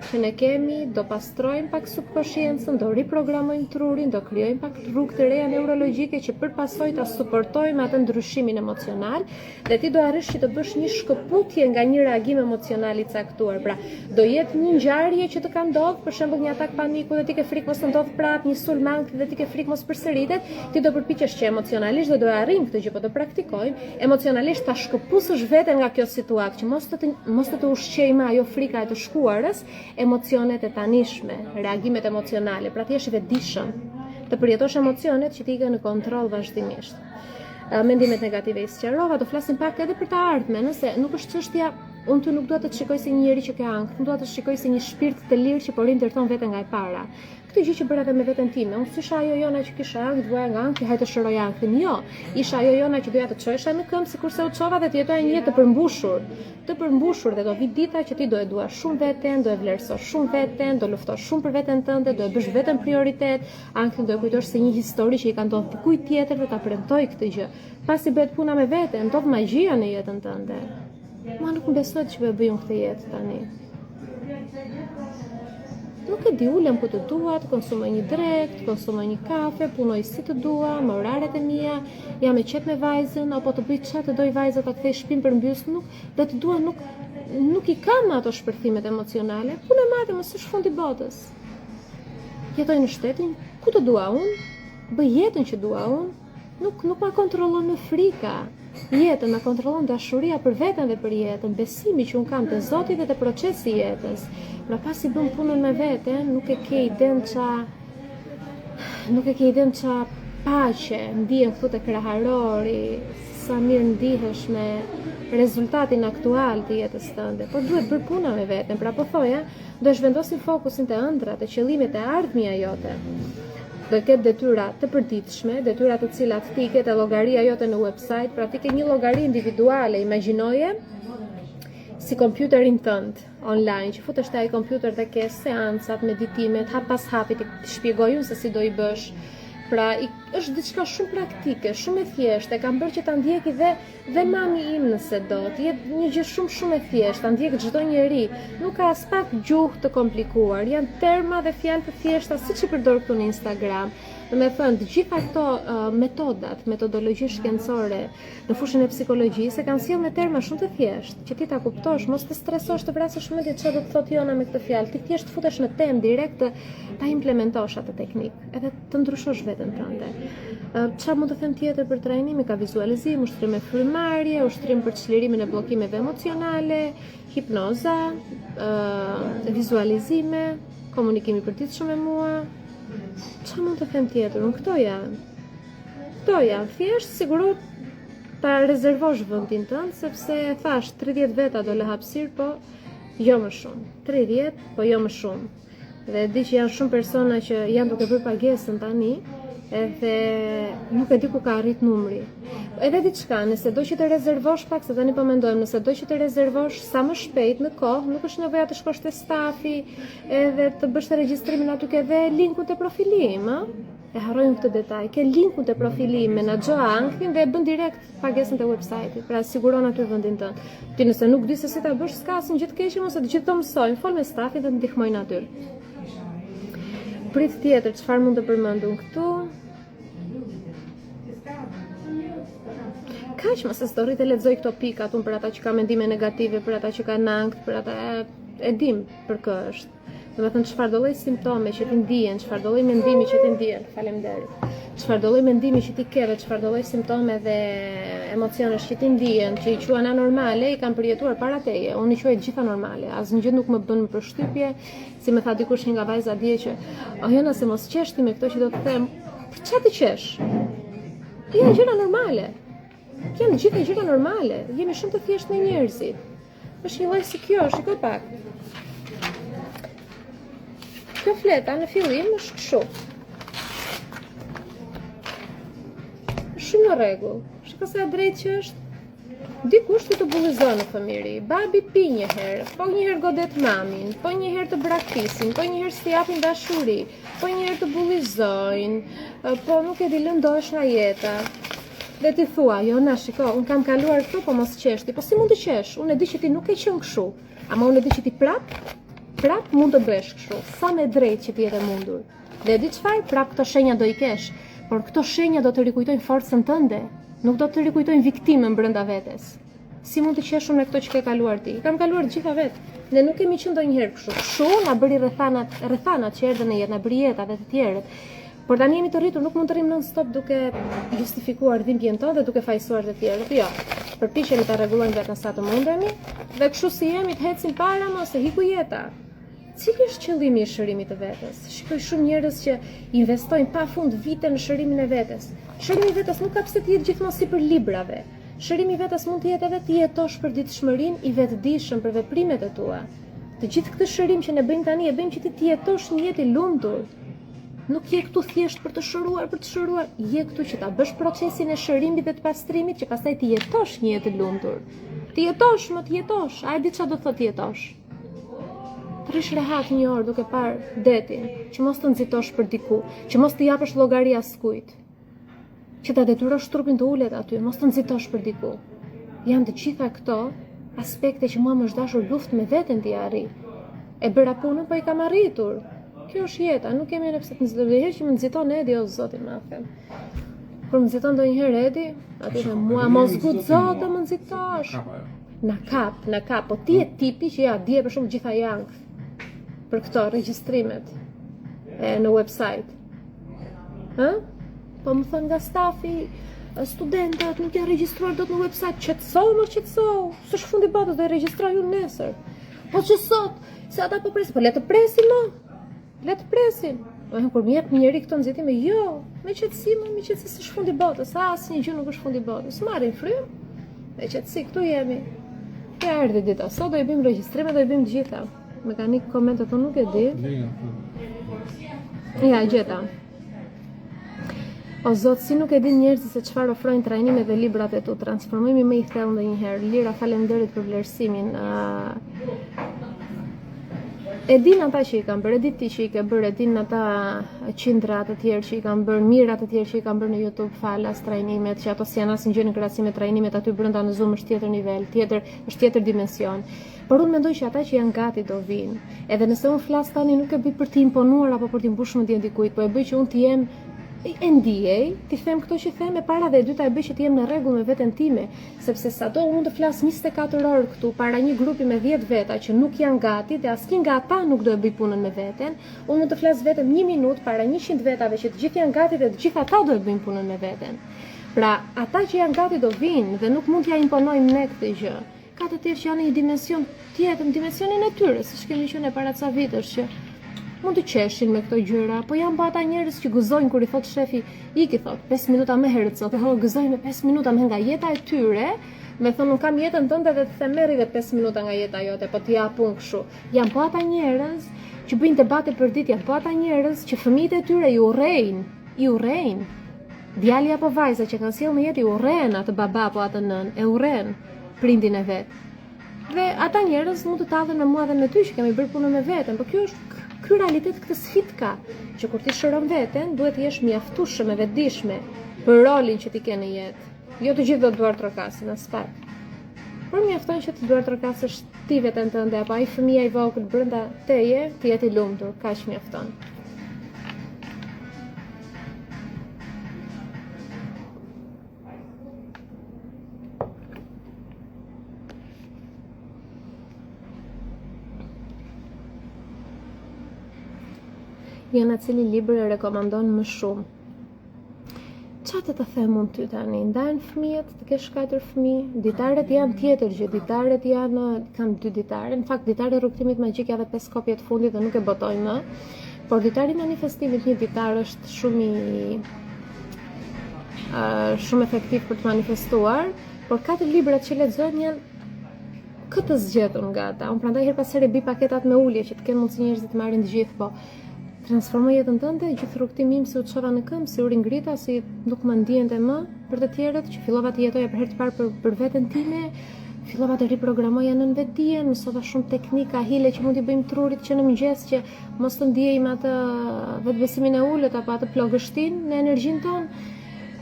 që ne kemi, do pastrojmë pak subkonsciencën, do riprogramojmë trurin, do krijojmë pak rrugë të reja neurologjike që përpasoj ta suportojmë atë ndryshimin emocional dhe ti do arrish që të bësh një shkëputje nga një reagim emocional i caktuar. Pra, do jetë një ngjarje që të ka ndodhur, për shembull një atak paniku dhe ti ke frikë mos të ndodh prapë, një sulm ankthi dhe ti ke frikë mos përsëritet, ti do përpiqesh që emocionalisht do arrijmë këtë gjë, po do praktikojmë, emocionalisht ta shkëputësh veten nga kjo situatë, që mos të ushqejë më ajo frika e të shkuarës, emocionet e tanishme, reagimet emocionale, pra ti jesh i vetëdijshëm, të përjetosh emocionet që ti ke në kontroll vazhdimisht. Mendimet negative i sqarova, do flasim pak edhe për të ardhmen, nëse nuk është çështja, unë ty nuk dua të të shikoj si një njeri që ka ankth, unë dua të shikoj si një shpirt të lirë që po rindërton veten nga e para. Këtë gjë që bëra edhe me veten time, unë s'isha ajo jona që kisha ankth, doja nga ankthi, hajtë të shëroj ankthin. Jo, isha ajo jona që doja të çohesha në këmbë sikurse u çova dhe të jetoja një jetë të përmbushur dhe do vi dita që ti do e duash shumë veten, do e vlerësosh shumë veten, do luftosh shumë për veten tënde, do e bësh veten prioritet, anktin do e kujtosh se një histori që i ka ndodhur dikujt tjetër dhe ta premtoj këtë gjë. Pasi bëhet puna me veten, ndodh magjia në jetën tënde. Ma nuk më besohet që bëj unë këtë jetë tani. Nuk e di, ulem ku të dua, të konsumoj një drekë, të konsumoj një kafe, punoj si të dua, me oraret e mia, jam e qetë me vajzën, apo të bëj çfarë të doj vajza, ta kthej shtëpinë përmbys, dhe të dua nuk i kam ato shpërthimet emocionale, punë e madhe, mos është fundi botës. Jetoj në shtetin ku të dua unë, bëj jetën që dua unë, nuk ma kontrollon me frika. Jetën ma kontrollon dashuria për veten dhe për jetën, besimi që unë kam te Zoti dhe te procesi i jetës. Pra pasi bëm punën me veten, nuk e ke iden qa paqe, ndihen këtu te kraharori, sa mirë ndihesh me rezultatin aktual të jetës tënde. Por duhet bërë puna me veten, pra po thoja, do zhvendosim fokusin te ëndrat, te qëllimet e ardhmja jote. Do ketë detyra të përditshme, detyra të cilat ti ke te llogaria jote në website, pra ti ke një llogari individuale, imagjinoje si kompjuterin tënd online, që futesh te ai kompjuter dhe ke seancat, meditimet, hap pas hapi, të shpjegoj unë se si do i bësh, Pra, është diçka shumë praktike, shumë e thjeshtë, e kam bërë që ta ndjeki dhe mami im nëse do, të jetë një gjë shumë e thjeshtë, ta ndjek çdo njeri. Nuk ka as pak gjuhë të komplikuar, janë terma dhe fjalë të thjeshta siç i përdor këtu në Instagram. Do me thënë, të gjitha këto metodat, metodologji shkencore në fushën e psikologjisë e kanë sjellë me terma shumë të thjeshtë, që ti ta kuptosh, mos të stresosh, të vrasësh mendje çfarë do të thotë Jona me këtë fjalë. Ti thjesht futesh në temë direkt, ta implementosh atë teknikë, edhe të ndryshosh veten tënde. Çfarë mund të them tjetër për trajnimin? Ka vizualizim, ushtrim me frymëmarrje, ushtrim për çlirimin e bllokimeve emocionale, hipnoza, vizualizime, komunikimi i përditshëm me mua. Çfarë mund të them tjetër? Këto janë. Thjesht siguro ta rezervosh vendin tënd, sepse thash 30 veta do lë hapësirë, po jo më shumë. 30, po jo më shumë. Dhe di që janë shumë persona që janë duke bërë pagesën tani, edhe nuk e di ku ka arrit numri. Edhe diçka, nëse do që të rezervosh pak, se tani po mendojmë, nëse do që të rezervosh sa më shpejt në kohë, nuk është nevoja të shkosh te stafi, edhe të bësh të regjistrimin aty ke dhe linkun te profilim, E harrojmë këtë detaj. Ke linkun te profilim, menaxho ankthjen dhe e bën direkt pagesën te websajti. Pra siguron aty vendin tënd. Ti nëse nuk di se si ta bësh, s'ka asnjë gjë të keqe, mos e të gjithë të mësojnë, fol me stafin dhe të ndihmojnë aty. Prit tjetër, çfarë mund të përmendun këtu? Kaq më se s'do rrit të lexoj këto pikat unë për ata që ka mendime negative, për ata që kanë ankth, për ata e dim për kë është. Do të thënë çfarë do lloj simptome që ti ndihen, çfarë do lloj mendimi që ti ndihen. Faleminderit. Çfarë do lloj mendimi që ti ke dhe çfarë do lloj simptome dhe emocionesh që ti ndihen, që i quhen anormale, i kanë përjetuar para teje. Unë i quaj të gjitha normale. Asnjë gjë nuk më bën përshtypje, si më tha dikush nga vajza dje që, "O Jona, se mos qesh ti me këto që do të them." Për çfarë të qesh? Janë gjëra normale. Janë gjithë gjëra normale. Jemi shumë të thjeshtë me njerëzit. Është një lloj si kjo, shikoj pak. Kjo fleta në fillim është kështu. Shumë në rregull. Shikoj sa e drejtë që është. Dikush të bullizon në fëmijëri. Babi pi një herë, po një herë godet mamin, po një herë të braktisin, po një herë t'i japin dashuri, po një herë të bullizojnë, po nuk e di lëndohesh nga jeta. Dhe ti thua, Jona, shiko, unë kam kaluar këto, po mos qeshti. Po si mund të qesh? Unë e di që ti nuk e qenë kështu, ama unë e di që ti prap mund të bësh kështu. Sa me drejt që ti jetë e mundur. Dhe di çfarë? Prap këto shenja do i kesh, por këto shenja do të rikujtojnë forcën tënde, nuk do të rikujtojnë viktimën brenda vetes. Si mund të qesh unë me këto që ke kaluar ti? Kam kaluar të gjitha vetë. Ne nuk kemi qenë ndonjëherë kështu. Kështu na bëri rrethanat që erdhën në jetë, na bëri jeta dhe të tjerët. Por tani jemi të rritur, nuk mund të rrim non stop duke justifikuar dhimbjen tonë dhe duke fajsuar të tjerët. Jo. Përpiqemi ta rregullojmë vetën sa të mundemi dhe kështu si jemi të ecim para mos e hiku jeta. Cili është qëllimi i shërimit të vetes? Shikoj shumë njerëz që investojnë pafund vite në shërimin e vetes. Shërimi i vetes nuk ka pse të jetë gjithmonë si për librave. Shërimi i vetes mund të jetë edhe të jetosh për ditëshmërinë i vetëdijshëm për veprimet e tua. Të gjithë këtë shërim që ne bëjmë tani e bëjmë që ti të jetosh një jetë i lumtur. Nuk je këtu thjesht për të shëruar, je këtu që ta bësh procesin e shërimit dhe të pastrimit që pastaj të jetosh një jetë e lumtur. Të jetosh, a e di çfarë do thotë jetosh? Të rish rehat një orë duke parë detin, që mos të nxitosh për diku, që mos të japësh llogari askujt. Që ta detyrosh trupin të ulet aty, mos të nxitosh për diku. Janë të gjitha këto aspekte që mua më është dashur luftë me veten t'i arri. E bëra punën, po i kam arritur. Kjo është jeta, nuk kemi ne pse të nxitojmë. Herë që më nxiton Edi, o Zoti më afër. Kur më nxiton ndonjëherë Edi, aty me mua mos guxo të më nxitosh. Na kap, po ti je tipi që ja di për shumë gjitha janë për këto regjistrimet në website. Po më thon nga stafi, studentët nuk janë regjistruar dot në website. Qetëso, s'është fundi botës, do e regjistroj unë nesër. Po që sot, se ata po presin, po le të presin më. Le të presim. Kur më jep njëri këto nxitime, jo, me qetësi s'është fundi botës, asnjë gjë nuk është fundi botës. Marrin frym, me qetësi këtu jemi. Ja erdhi dita, sot do i bëjmë regjistrime, do i bëjmë të gjitha. Mekanik komentet unë nuk e di. Ja, gjeta. O Zot, si nuk e din njerëzit se çfarë ofrojnë trajnimet dhe librat e tu, transformojmë më i thellë ndonjëherë. Lira, faleminderit për vlerësimin. E din ata që i kanë bërë, e di ti që i ke bërë, e din ata qindra të tjerë që i kanë bërë, mira të tjerë që i kanë bërë në YouTube falas trajnimet, që ato si janë asnjë gjë në krahasim me trajnimet aty brenda në Zoom është tjetër nivel, është tjetër dimension. Por unë mendoj që ata që janë gati do vinë. Edhe nëse unë flas tani nuk e bëj për të imponuar apo për të mbushur mendjen dikujt, po e bëj që unë të jem e ndjej, ti them këto që them e para dhe e dyta e bëj që të jem në rregull me veten time, sepse sado unë mund të flas 24 orë këtu para një grupi me 10 veta që nuk janë gati dhe asnjë nga ata nuk do e bëj punën me veten, unë mund të flas vetëm 1 minutë para 100 vetave që të gjithë janë gati dhe të gjithë ata do e bëjnë punën me veten. Pra, ata që janë gati do vinë dhe nuk mund t'ja imponojmë ne këtë gjë. Ka të tjerë që janë në një dimension tjetër, në dimensionin e tyre, siç kemi qenë para ca vitesh që mund të qeshin me këto gjëra, po janë pa ata njerëz që gëzojnë kur i thot shefi, iki thot 5 minuta më herët sot, gëzojnë me 5 minuta më nga jeta e tyre, me thonë nuk kam jetën tënde dhe të them merri dhe 5 minuta nga jeta jote, po t'i japun kështu. Janë po ata njerëz që bëjnë debate për ditë, janë po ata njerëz që fëmijët e tyre i urrejnë. Djali apo vajza që kanë sjellë në jetë i urren atë baba apo atë nën, e urren prindin e vet. Dhe ata njerëz mund të tallen me mua dhe me ty që kemi bërë punën me veten, por ky realitet këtë sfidë ka, që kur ti shëron veten, duhet të jesh mjaftueshëm e vetëdijshme për rolin që ti ke në jetë. Jo të gjithë do të duar trokasin as pak. Por mjafton që të duar trokasësh ti veten tënde apo ai fëmia i vogël brenda teje, ti jetë i lumtur, kaq mjafton. Janë cili libër e rekomandon më shumë. Çfarë të them unë ty tani? Ndajnë fëmijët, të kesh 4 fëmijë, ditaret janë tjetër gjë, ditaret janë, kam 2 ditare, në fakt ditari rrugtimit magjik edhe 5 kopje të fundit dhe nuk e botoj më, por ditari manifestimit një ditar është shumë efektiv për të manifestuar, por 4 librat që lexojnë janë këtë zgjedhur nga ata. Unë prandaj her pas here bëj paketat me ulje që të kenë mundësi njerëzit të marrin të gjithë, po transformoj jetën tënde, gjithë rrugtimin si u çova në këmbë, si u ringrita, si nuk më ndjente më për të tjerët, që fillova të jetoja për herë të parë për veten time, fillova të riprogramoja nën vetdijen, mësova shumë teknika, hile që mund t'i bëjmë trurit që në mëngjes që mos të ndjejmë atë vetbesimin e ulët apo atë plogështin në energjinë tonë,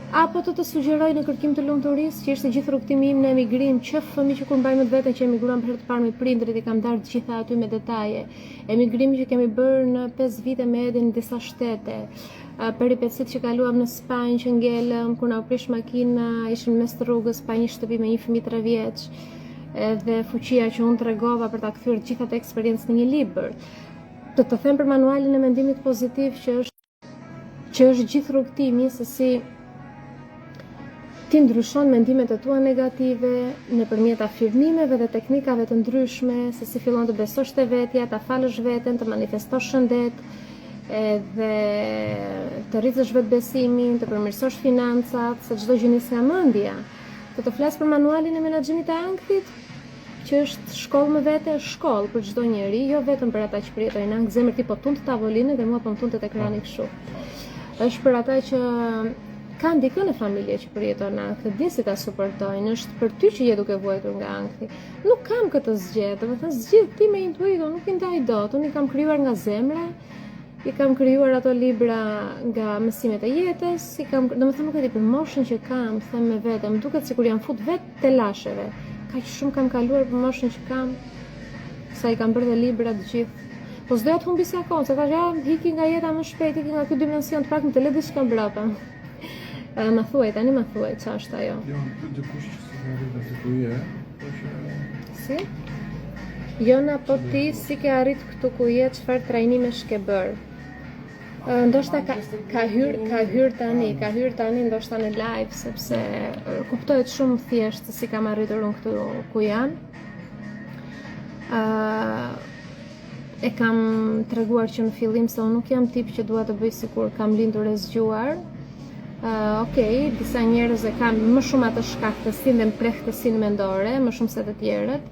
apo të sugjeroj në kërkim të lumturisë, që ishte gjithë rrugtimi im në emigrim, që fëmijë që kur mbajmë të veten që emigruan për herë të parë me prindrit, i kam darë të gjitha aty me detaje. Emigrimi që kemi bërë në 5 vite me Edin në disa shtete. Peripecitë që kaluam në Spanjë që ngelëm, kur na u prish makina, ishim mes të rrugës pa një shtëpi me një fëmijë 3 vjeç. Edhe fuqia që unë tregova për ta kthyer gjithë atë eksperiencë në një libër. Do të them për manualin e mendimit pozitiv që është gjithë rrugtimi se si ti ndryshon mendimet e tua negative nëpërmjet afirmimeve dhe teknikave të ndryshme, se si fillon të besosh te vetja, ta falësh veten, të manifestosh shëndet, edhe të rritësh vetbesimin, të përmirësosh financat, se çdo gjë nis nga mendja. Të flas për manualin e menaxhimit të ankthit, që është shkollë me vete, shkollë për çdo njeri, jo vetëm për ata që përjetojnë ankth, zemër ti po tund të tavolinën dhe mua po tund të ekrani kështu. Është për ata që kanë dikën e familje që përjeton ankth, di si ta suportojnë, është për ty që je duke vuajtur nga ankthi. Nuk kam këtë zgjedhje, domethënë zgjedh ti me intuiton, nuk i ndaj dot. Unë i kam krijuar nga zemra, i kam krijuar ato libra nga mësimet e jetës, domethënë nuk e di për moshën që kam, them me veten, duket sikur jam fut vetë te lasheve. Kaq shumë kam kaluar për moshën që kam, sa i kam bërë dhe libra të gjithë. Po s'doja të humbis akon, se thash ja, hiki nga jeta më shpejt, hiki nga ky dimension, të paktën të lë diçka mbrapa. Ma thuaj, tani ma thuaj, qa është ajo? Jo, dikush që si në rritë të ku je, Si? Jona, po ti si ke arrit këtu ku je, çfarë trajnime shke bërë? Ndoshta ka hyr tani ndoshta në live, sepse kuptohet shumë thjesht se si kam arritur unë këtu ku janë. E kam treguar që në fillim se unë nuk jam tip që dua të bëj sikur kam lindur e zgjuar. Okej, disa njerëz e kanë më shumë atë shkaktësinë dhe mprehtësinë mendore, më shumë se të tjerët.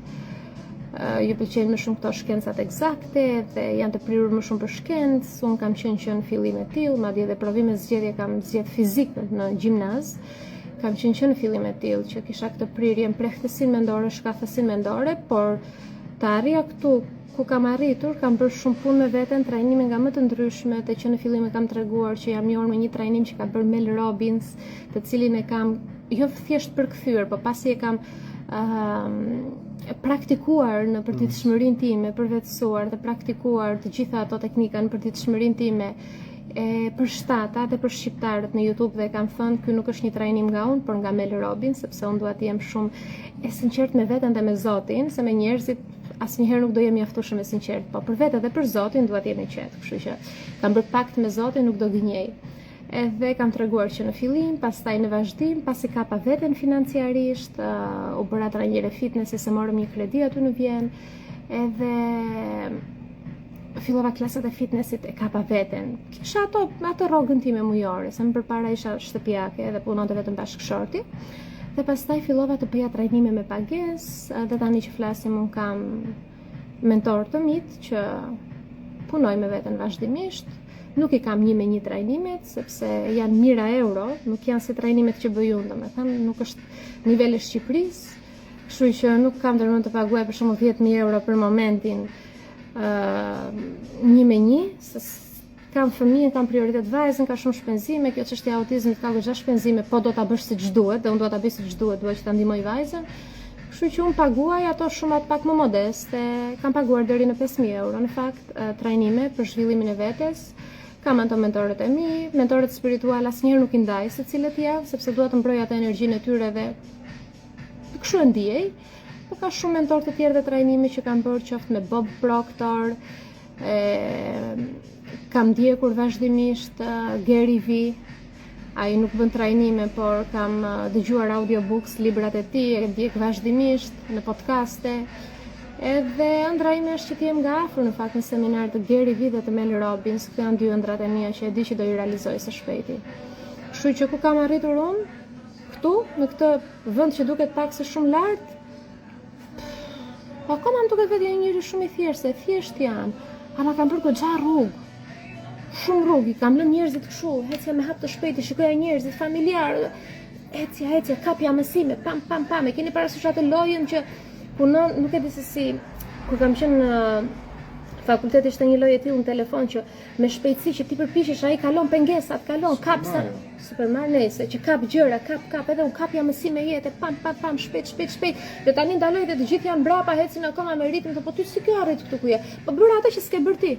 Ju pëlqejnë më shumë këto shkencat eksakte dhe janë të prirur më shumë për shkencë. Unë kam qenë që në fillim e tillë, madje edhe provime zgjedhje kam zgjedh fizik në gjimnaz. Kam qenë që në fillim e tillë që kisha këtë prirje mprehtësinë mendore, shkaktësinë mendore, por të arrija këtu ku kam arritur, kam bërë shumë punë me veten, trajnime nga më të ndryshmet, që në fillim e kam treguar që jam njohur me një trajnim që ka bërë Mel Robbins, të cilin e kam jo thjesht përkthyer, por pasi e kam praktikuar në përditshmërinë time, përvetësuar dhe praktikuar të gjitha ato teknika në përditshmërinë time, e përshtatat dhe për shqiptarët në YouTube dhe kam thënë ky nuk është një trajnim nga unë, por nga Mel Robbins, sepse unë dua të jem shumë e sinqert me veten dhe me Zotin, se me njerëzit asnjëherë nuk do jem mjaftueshëm e sinqert, po për veten dhe për Zotin dua të jem i qetë, kështu që kam bërë pakt me Zotin, nuk do gënjej. Edhe kam treguar që në fillim, pastaj në vazhdim, pasi kapa veten financiarisht, u bëra trajnere fitnessi se morëm një kredi aty në Vjenë, edhe fillova klasat e fitnessit e kapa veten. Kisha ato rrogën time mujore, se më përpara isha shtëpiake dhe punonte vetëm bashkëshorti. Dhe pastaj fillova të bëja trajnime me pagesë, dhe tani që flasim unë kam mentor të mit që punoj me veten vazhdimisht. Nuk i kam 1 me 1 trajnimet, sepse janë mira euro, nuk janë si trajnimet që bëj unë, domethënë nuk është niveli i Shqipërisë, kështu që nuk kam dërmend të paguaj për shembull 10.000 euro për momentin 1 me 1, se kam fëmijën, kam prioritet vajzën, ka shumë shpenzime, kjo çështja e autizmit ka goxha shpenzime, po do ta bësh siç duhet, dhe unë do ta bëj siç duhet, dua që ta ndihmoj vajzën. Kështu që unë paguaj ato shumë pak më modeste, kam paguar deri në 5.000 euro në fakt trajnime për zhvillimin e vetes. Kam ato mentorët e mi, mentorët spiritual asnjëherë nuk i ndaj secilët javë, sepse dua të mbroj atë energjinë e tyre dhe kështu e ndiej. Po ka shumë mentor të tjerë dhe trajnime që kam bërë, qoftë me Bob Proctor, kam ndjekur vazhdimisht Gary Vee, ai nuk bën trajnime, por kam dëgjuar audiobooks, librat e tij, e ndjek vazhdimisht në podcaste. Edhe ëndra ime është që t'jem nga afër në fakt në seminar të Gary Vee dhe të Mel Robbins, këto janë 2 ëndrat e mia që e di që do i realizoj së shpejti. Kështu që ku kam arritur unë, këtu, në këtë vend që duket pak se shumë lart, po akoma më duket vetë njëri shumë i thjesht janë, ama kam bërë goxha rrugë. Shumë rrugë, kam lënë njerëzit kështu, hecja me hap të shpejtë, shikoja njerëzit familjar, hecja, kapja mësime, pam, e keni parasysh atë lojën që punon, nuk e di se si, kur kam qenë në fakultet ishte një lojë e tillë në telefon që me shpejtësi që ti përpiqesh, ai kalon pengesat, kalon kapsa, Super Mario, që kap gjëra, kap, edhe un kapja mësime jetë, pam, shpejt. Dhe tani ndaloj dhe të gjithë janë brapa, ecin akoma me ritëm, po ty si ke arrit këtu ku je? Po bëra atë që s'ke bërë ti.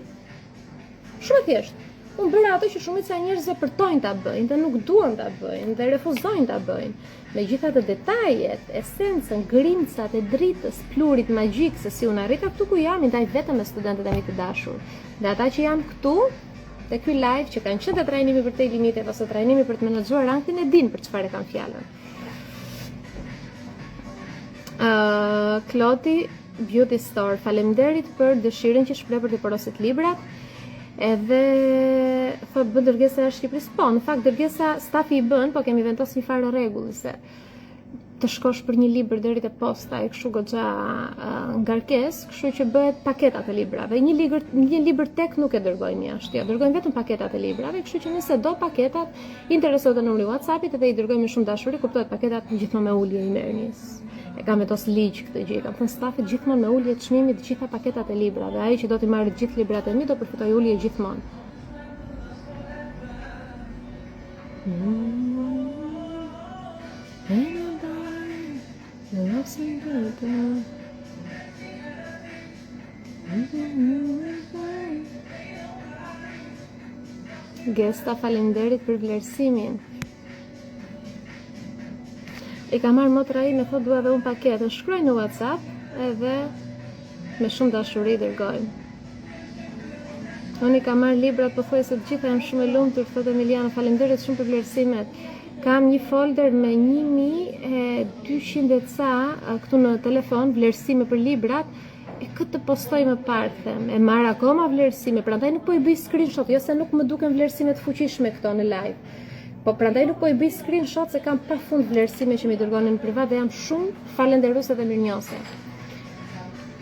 Shumë thjesht. Unë bëra ato që shumica e njerëzve përtojnë ta bëjnë dhe nuk duan ta bëjnë dhe refuzojnë ta bëjnë. Me gjitha të detajet, esencën, grimcat e dritës, plurit magjik se si unë arrita këtu ku jam, i ndaj vetëm me studentët e mi të dashur. Dhe ata që janë këtu, dhe ky live që kanë qenë te trajnimi për te limitet ose trajnimi për të menaxhuar ranktin e din për çfarë kanë fjalën. Kloti Beauty Store, faleminderit për dëshirën që shpreh për të porosit librat. Edhe thot bën dërgesa e Shqipërisë, po, në fakt dërgesa stafi i bën, po kemi vendosur një farë rregulli se të shkosh për një libër deri te posta e kështu goxha ngarkesë, kështu që bëhet paketat e librave. Një libër tek nuk e dërgojmë jashtë, ja dërgojmë vetëm paketat e librave, kështu që nëse do paketat, interesohet në numri WhatsApp-it edhe i dërgojmë me shumë dashuri, kuptohet paketat gjithmonë me ulje i merrni. E kam vetos ligj këtë gjë, kam thënë stafit gjithmonë me ulje të çmimit të gjitha paketat e librave. Ai që do t'i marrë të gjithë librat e mi do përfitoj ulje gjithmonë. Gesta, faleminderit për vlerësimin. I ka marrë motra ime, thot dua edhe un paketë, shkruaj në WhatsApp edhe me shumë dashuri dërgojmë. Unë i ka marrë librat, po thuaj se të gjitha janë shumë e lumtur, thot Emiliano, faleminderit shumë për vlerësimet. Kam një folder me 1200 ca këtu në telefon, vlerësime për librat, e këtë postoj më parë, them, e marr akoma vlerësime, prandaj nuk po i bëj screenshot, jo se nuk më duken vlerësime të fuqishme këto në live. Po prandaj nuk po i bëj screenshot se kam pafund vlerësime që mi dërgonin në privat dhe jam shumë falenderuese dhe mirënjohëse.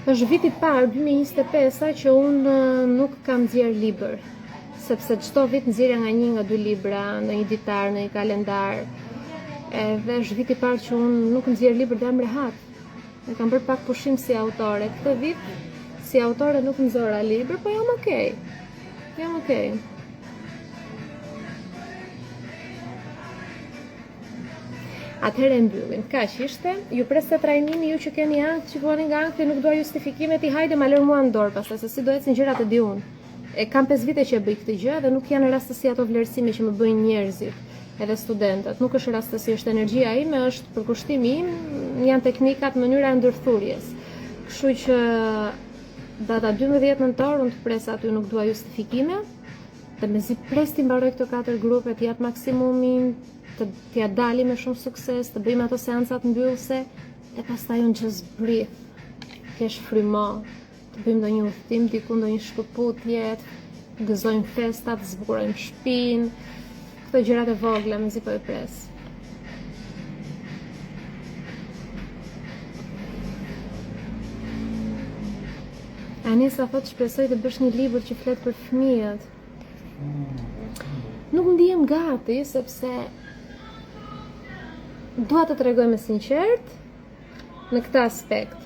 Është viti i parë 2025 që unë nuk kam nxjerr libër, sepse çdo vit nxjerrja nga 1 nga 2 libra në një ditar, në një kalendar. Edhe është viti i parë që unë nuk nxjerr libër dhe jam rehat. E kam bërë pak pushim si autore. Këtë vit si si autore nuk nxora libër, po jam okay. Jam okay. Atëherë mbyllim. Kaq ishte. Ju pres te trajnimi, ju që keni ankth, që vuani nga ankthi, nuk dua justifikimet i hajde ma lër mua në dorë pastaj, se si do ecin gjërat e di unë. E kam 5 vite që e bëj këtë gjë dhe nuk janë rastësi ato vlerësime që më bëjnë njerëzit, edhe studentët. Nuk është rastësi, është energjia ime, është përkushtimi im, janë teknikat, mënyra e ndërthurjes. Kështu që data 12 nëntor unë të pres aty, nuk dua justifikime. Dhe mezi pres ti mbaroj këto 4 grupe, të jap maksimumin, t'ja dali me shumë sukses, të bëjmë ato seancat mbyllëse, dhe pastaj unë just breathe, kesh frymo, të bëjmë ndonjë udhëtim diku, ndonjë shkëputje, gëzojmë festat, zbukurojmë shtëpinë, këto gjërat e vogla mezi po e pres. Anisa thot shpresoj të bësh një libër që flet për fëmijët. Nuk ndihem gati, sepse dua të tregoj me sinqert në këtë aspekt.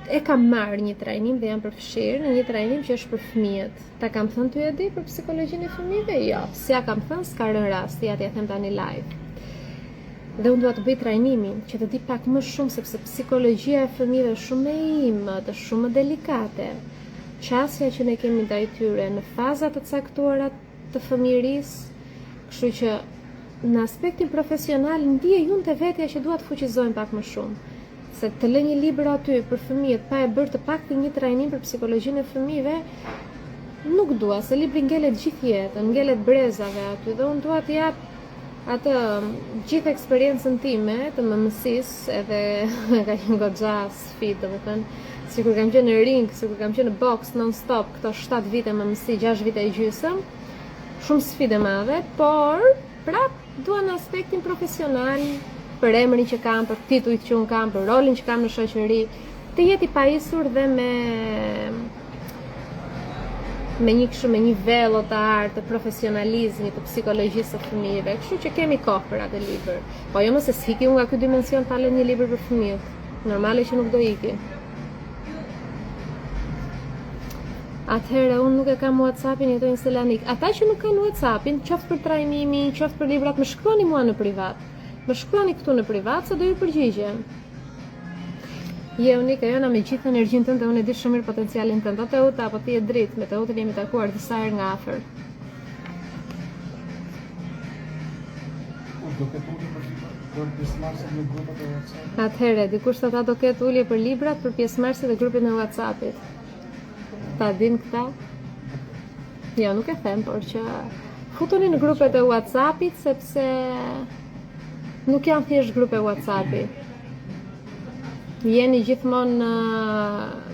E kam marrë një trajnim dhe jam përfshirë në një trajnim që është për fëmijët. Ta kam thënë ty e di për psikologjinë e fëmijëve? Jo, si ja kam thënë, s'ka rënë rasti, ja t'ja them tani live. Dhe unë dua të bëj trajnimin që të di pak më shumë, sepse psikologjia e fëmijëve është shumë e imët, është shumë delikate. Qasja që ne kemi ndaj tyre në fazat të caktuara të fëmijërisë, kështu që në aspektin profesional ndije unë të vetja që dua të fuqizojmë pak më shumë. Se të lë një libër aty për fëmijët pa e bërë të paktën një trajnim për psikologjinë e fëmijëve, nuk dua, se libri ngelet gjithë jetën, ngelet brezave aty dhe unë dua të jap atë gjithë eksperiencën time të mëmësisë, edhe ka një goxha sfidë, domethënë, sikur kam qenë në ring, sikur kam qenë në boks non stop këto 7 vite mëmësi, 6 vite e gjysmë, shumë sfidë e madhe, por prap dua në aspektin profesional, për emrin që kam, për titujt që unë kam, për rolin që kam në shoqëri, të jetë i pajisur dhe me një velo të artë, të profesionalizmi, të psikologjisë të fëmijëve, kështu që kemi kohë për atë libër. Po jo mëse s'hiki unë nga ky dimension pa lënë një libër për fëmijët. Normale që nuk do iki. Atëherë unë nuk e kam WhatsAppin, jetoj në Selanik. Ata që nuk kanë WhatsAppin, qoftë për trajnimin, qoftë për librat, më shkruani mua në privat. Më shkruani këtu në privat se do ju përgjigjem. Je unika, jona me gjithë energjinë tënde, unë e di shumë mirë potencialin tënd. O Teuta, apo ti e dritë, me Teutën jemi takuar disa herë nga afër. Atëherë, dikush thot do ketë ulje për librat, për pjesëmarrësit e grupit në WhatsAppit. Ta din këta? Jo, nuk e them, por që futuni në grupet e WhatsAppit, sepse nuk janë thjesht grupe WhatsAppi. Jeni gjithmonë në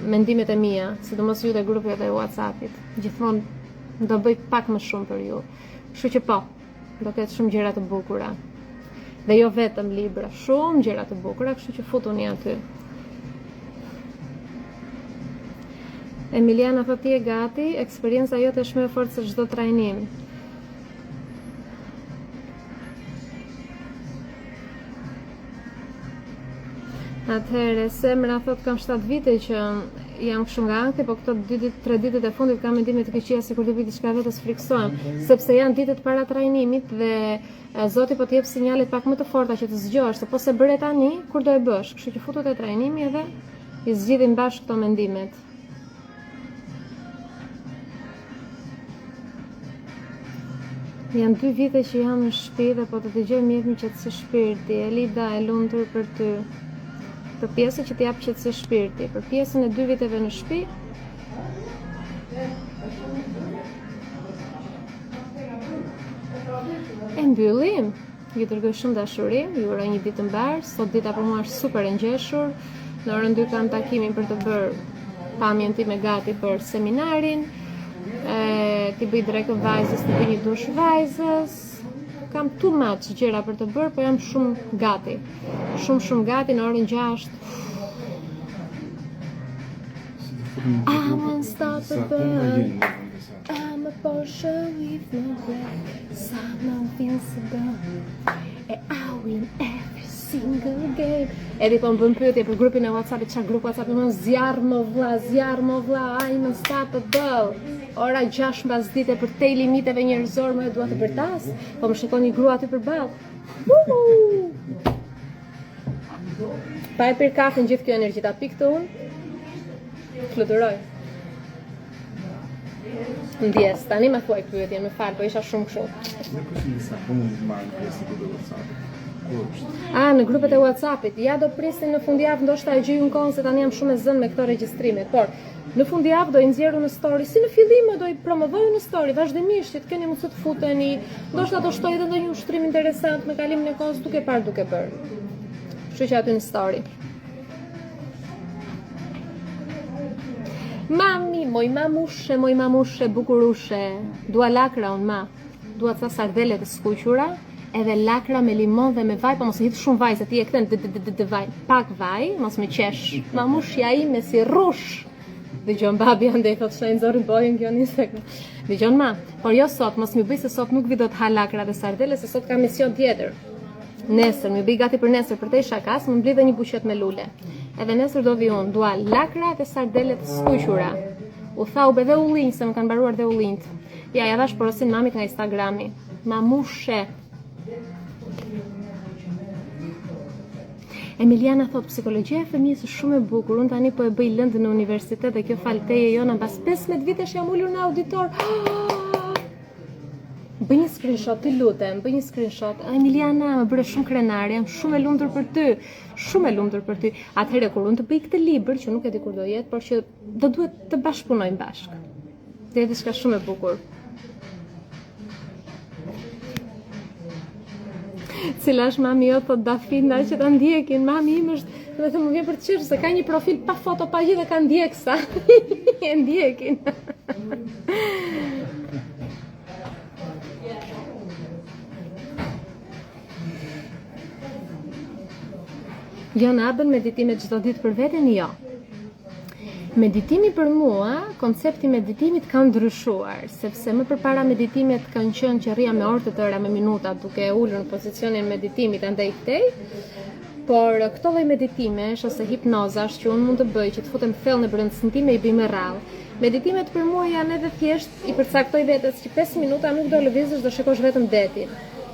mendimet e mia, sidomos ju te grupet e WhatsAppit. Gjithmonë do bëj pak më shumë për ju. Kështu që po, do ketë shumë gjëra të bukura. Dhe jo vetëm libra, shumë gjëra të bukura, kështu që futuni aty. Emiliana thot ti e gati, eksperienca jote është më e fortë se çdo trajnim. Atëherë, Semra thot kam 7 vite që jam kështu nga ankthi, po këto 2-3 ditët e fundit kam mendime të këqija sikur të vi diçka vetes friksohem, sepse janë ditët para trajnimit dhe Zoti po të jep sinjalet pak më të forta që të zgjohesh, se po se bëre tani, kur do e bësh? Kështu që futu te trajnimi edhe i zgjidhim bashkë këto mendimet. Janë 2 vite që jam në shtëpi dhe po të dëgjoj mjek qetësi shpirti. Elida, e lumtur për ty. Për pjesën që të jap qetësi shpirti, për pjesën e 2 viteve në shtëpi. E mbyllim. Ju dërgoj shumë dashuri, ju uroj një ditë të mbar. Sot dita për mua është super e ngjeshur. Në orën 2 kam takimin për të bërë pamjen time gati për seminarin. Ti bëj drekën vajzës, ti bëj një dush vajzës. Kam too much gjëra për të bërë, po jam shumë gati. Shumë gati në orën 6. I'm unstoppable. I'm a Porsche with no brakes. I'm invincible. And I win every single game. Edhe po më bën pyetje për grupin e WhatsAppit, çfarë grup WhatsAppi më zjarr më vlla, I'm unstoppable. Ora 6 mbas dite për te limiteve njerëzor më e dua të bërtas, po më shikon një grua aty përballë. Pa e pirë kafen gjithë kjo energji ta pik të unë, fluturoj. Ndjes, tani më thuaj pyetje, më fal, po isha shumë kështu. Në kushtin disa punë marrë pjesë në grupet e WhatsAppit. Në grupet e WhatsAppit, ja do prisnin në fundjavë, ndoshta e gjej un kohën se tani jam shumë e zënë me këto regjistrime, por në fundjavë do i nxjerru në story, si në fillim do i promovoj në story, vazhdimisht, që të keni mundësi të futeni, ndoshta do shtoj edhe ndonjë ushtrim interesant me kalimin e kohës duke parë duke bërë. Kështu që aty në story. Mami, moj mamushe, bukurushe, dua lakra unë ma, dua ca sardele të skuqura, edhe lakra me limon dhe me vaj, po mos e hit shumë vaj, se ti e kthen vaj, pak vaj, mos me qesh, mamushja ime si rrush. Dëgjon babi andej thot shaj nxorrin bojën kjo nisek. Dëgjon ma, por jo sot, mos më bëj se sot nuk vi do të ha lakra dhe sardele, se sot ka mision tjetër. Nesër, më bëj gati për nesër, për te shakas, më mblidhe një buqet me lule. Edhe nesër do vi unë, dua lakra dhe sardele të skuqura. U thaube dhe ullinj, se më kanë mbaruar dhe ullinjt. Ja dhash porosin mamit nga Instagrami. Mamushe. Emiliana thot, psikologjia e fëmijës është shumë e bukur, unë tani po e bëj lëndë në universitet dhe kjo falteje jona mbas 15 vitesh jam ulur në auditor. Bëj një screenshot, të lutem, bëj një screenshot. Emiliana, më bëre shumë krenare, jam shumë e lumtur për ty. Shumë e lumtur për ty. Atëherë kur unë të bëj këtë libër, që nuk e di kur do jetë, por që do duhet të bashkëpunojmë bashkë. Dhe diçka shumë e bukur. Cila është mami jo, thot Dafina, që ta ndjekin, mami im është, dhe të më vjen për të qeshë, se ka një profil pa foto, pa gjithë dhe ka ndjeksa. E ndjekin. Jo në abën meditimet çdo ditë për veten, jo. Meditimi për mua, koncepti meditimit ka ndryshuar, sepse më përpara meditimet kanë qenë që rria me orë të tëra me minuta duke ulur në pozicionin meditimit andaj këtej, por këto lloj meditimesh ose hipnozash që unë mund të bëj që të futem thellë në brendësinë time i bëj me radhë. Meditimet për mua janë edhe thjesht i përcaktoj vetes që 5 minuta nuk do lëvizësh, do shikosh vetëm detin,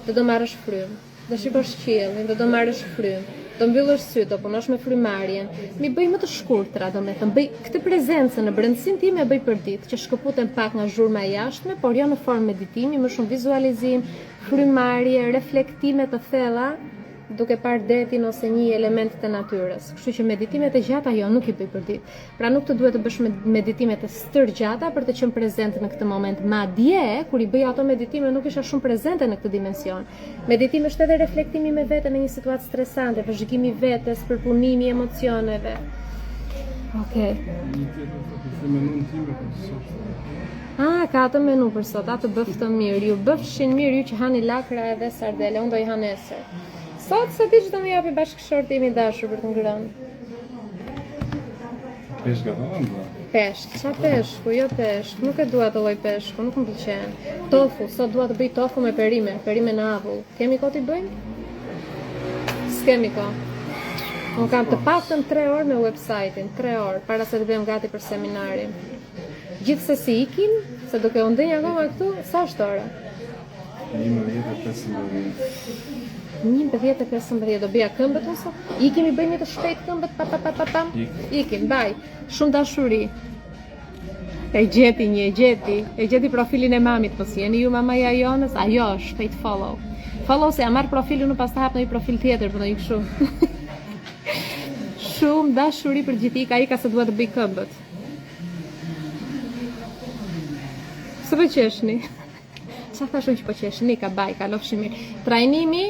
do marrësh frym, do shikosh qiellin, do marrësh frym. Do mbyllësh syt, do punosh me frymarrjen. Mi bëj më të shkurtra, domethënë bëj këtë prezencë në brendësinë time e bëj për ditë, që shkëputem pak nga zhurma e jashtme, por jo në formë meditimi, më shumë vizualizim, frymarrje, reflektime të thella, duke parë detin ose një element të natyrës. Kështu që meditimet e gjata jo nuk i bëj për ditë. Pra nuk të duhet të bësh meditimet e stërgjata për të qenë prezente në këtë moment. Madje kur i bëj ato meditime nuk isha shumë prezente në këtë dimension. Meditimi është edhe reflektimi me veten në një situatë stresante, vëzhgimi vetes, përpunimi i emocioneve. Okej. Ka atë menu për sot, atë bëf të mirë. Ju bëfshin mirë ju që hani lakra edhe sardele, unë do i ha nesër. Sot se ti që të më japi bashkëshorti imi dashur për të ngrënë. Peshka të ndë? Peshk, qa peshku, jo peshk, nuk e dua të lloj peshku, nuk më pëlqen. Tofu, sot dua të bëj tofu me perime në avull. Kemi kohë t'i bëjmë? S'kemi kohë. Unë kam të paktën 3 orë me website-in, 3 orë, para se të bëjmë gati për seminarin. Gjithsesi ikim, se duke u ndënj akoma këtu, sa është ora? 11:15 do bëja këmbët ose? Ikim i bëjmë të shpejt këmbët, pam. Ikim, baj. Shumë dashuri. E gjeti profilin e mamit, mos jeni ju mamaja jonës, ajo është, shpejt follow. Follow se ja marr profilin, unë pastaj hap në një profil tjetër për ndonjë kështu. Shumë dashuri për gjithë ika se dua të bëj këmbët. Së po qeshni? Qa thashun që po qeshni, ka baj, ka lofshi mirë. Trajnimi,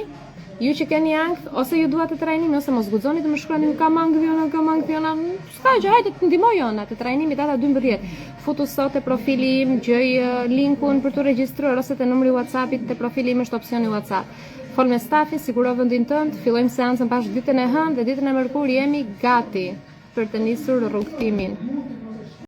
ju që keni angth, ose ju duat të trajnimi, ose mos guxoni të më shkruani, kam angth jona, s'ka që hajde të ndihmoj jona, të trajnimi data 12. Futu sot e profili im, gjoj linkun për të regjistruar, ose të numri WhatsAppit, të profili im është opsioni WhatsApp. Fol me stafin, siguro vendin tënd, fillojmë seancën pas ditën e hënë dhe ditën e mërkur jemi gati për të nisur rrugtimin.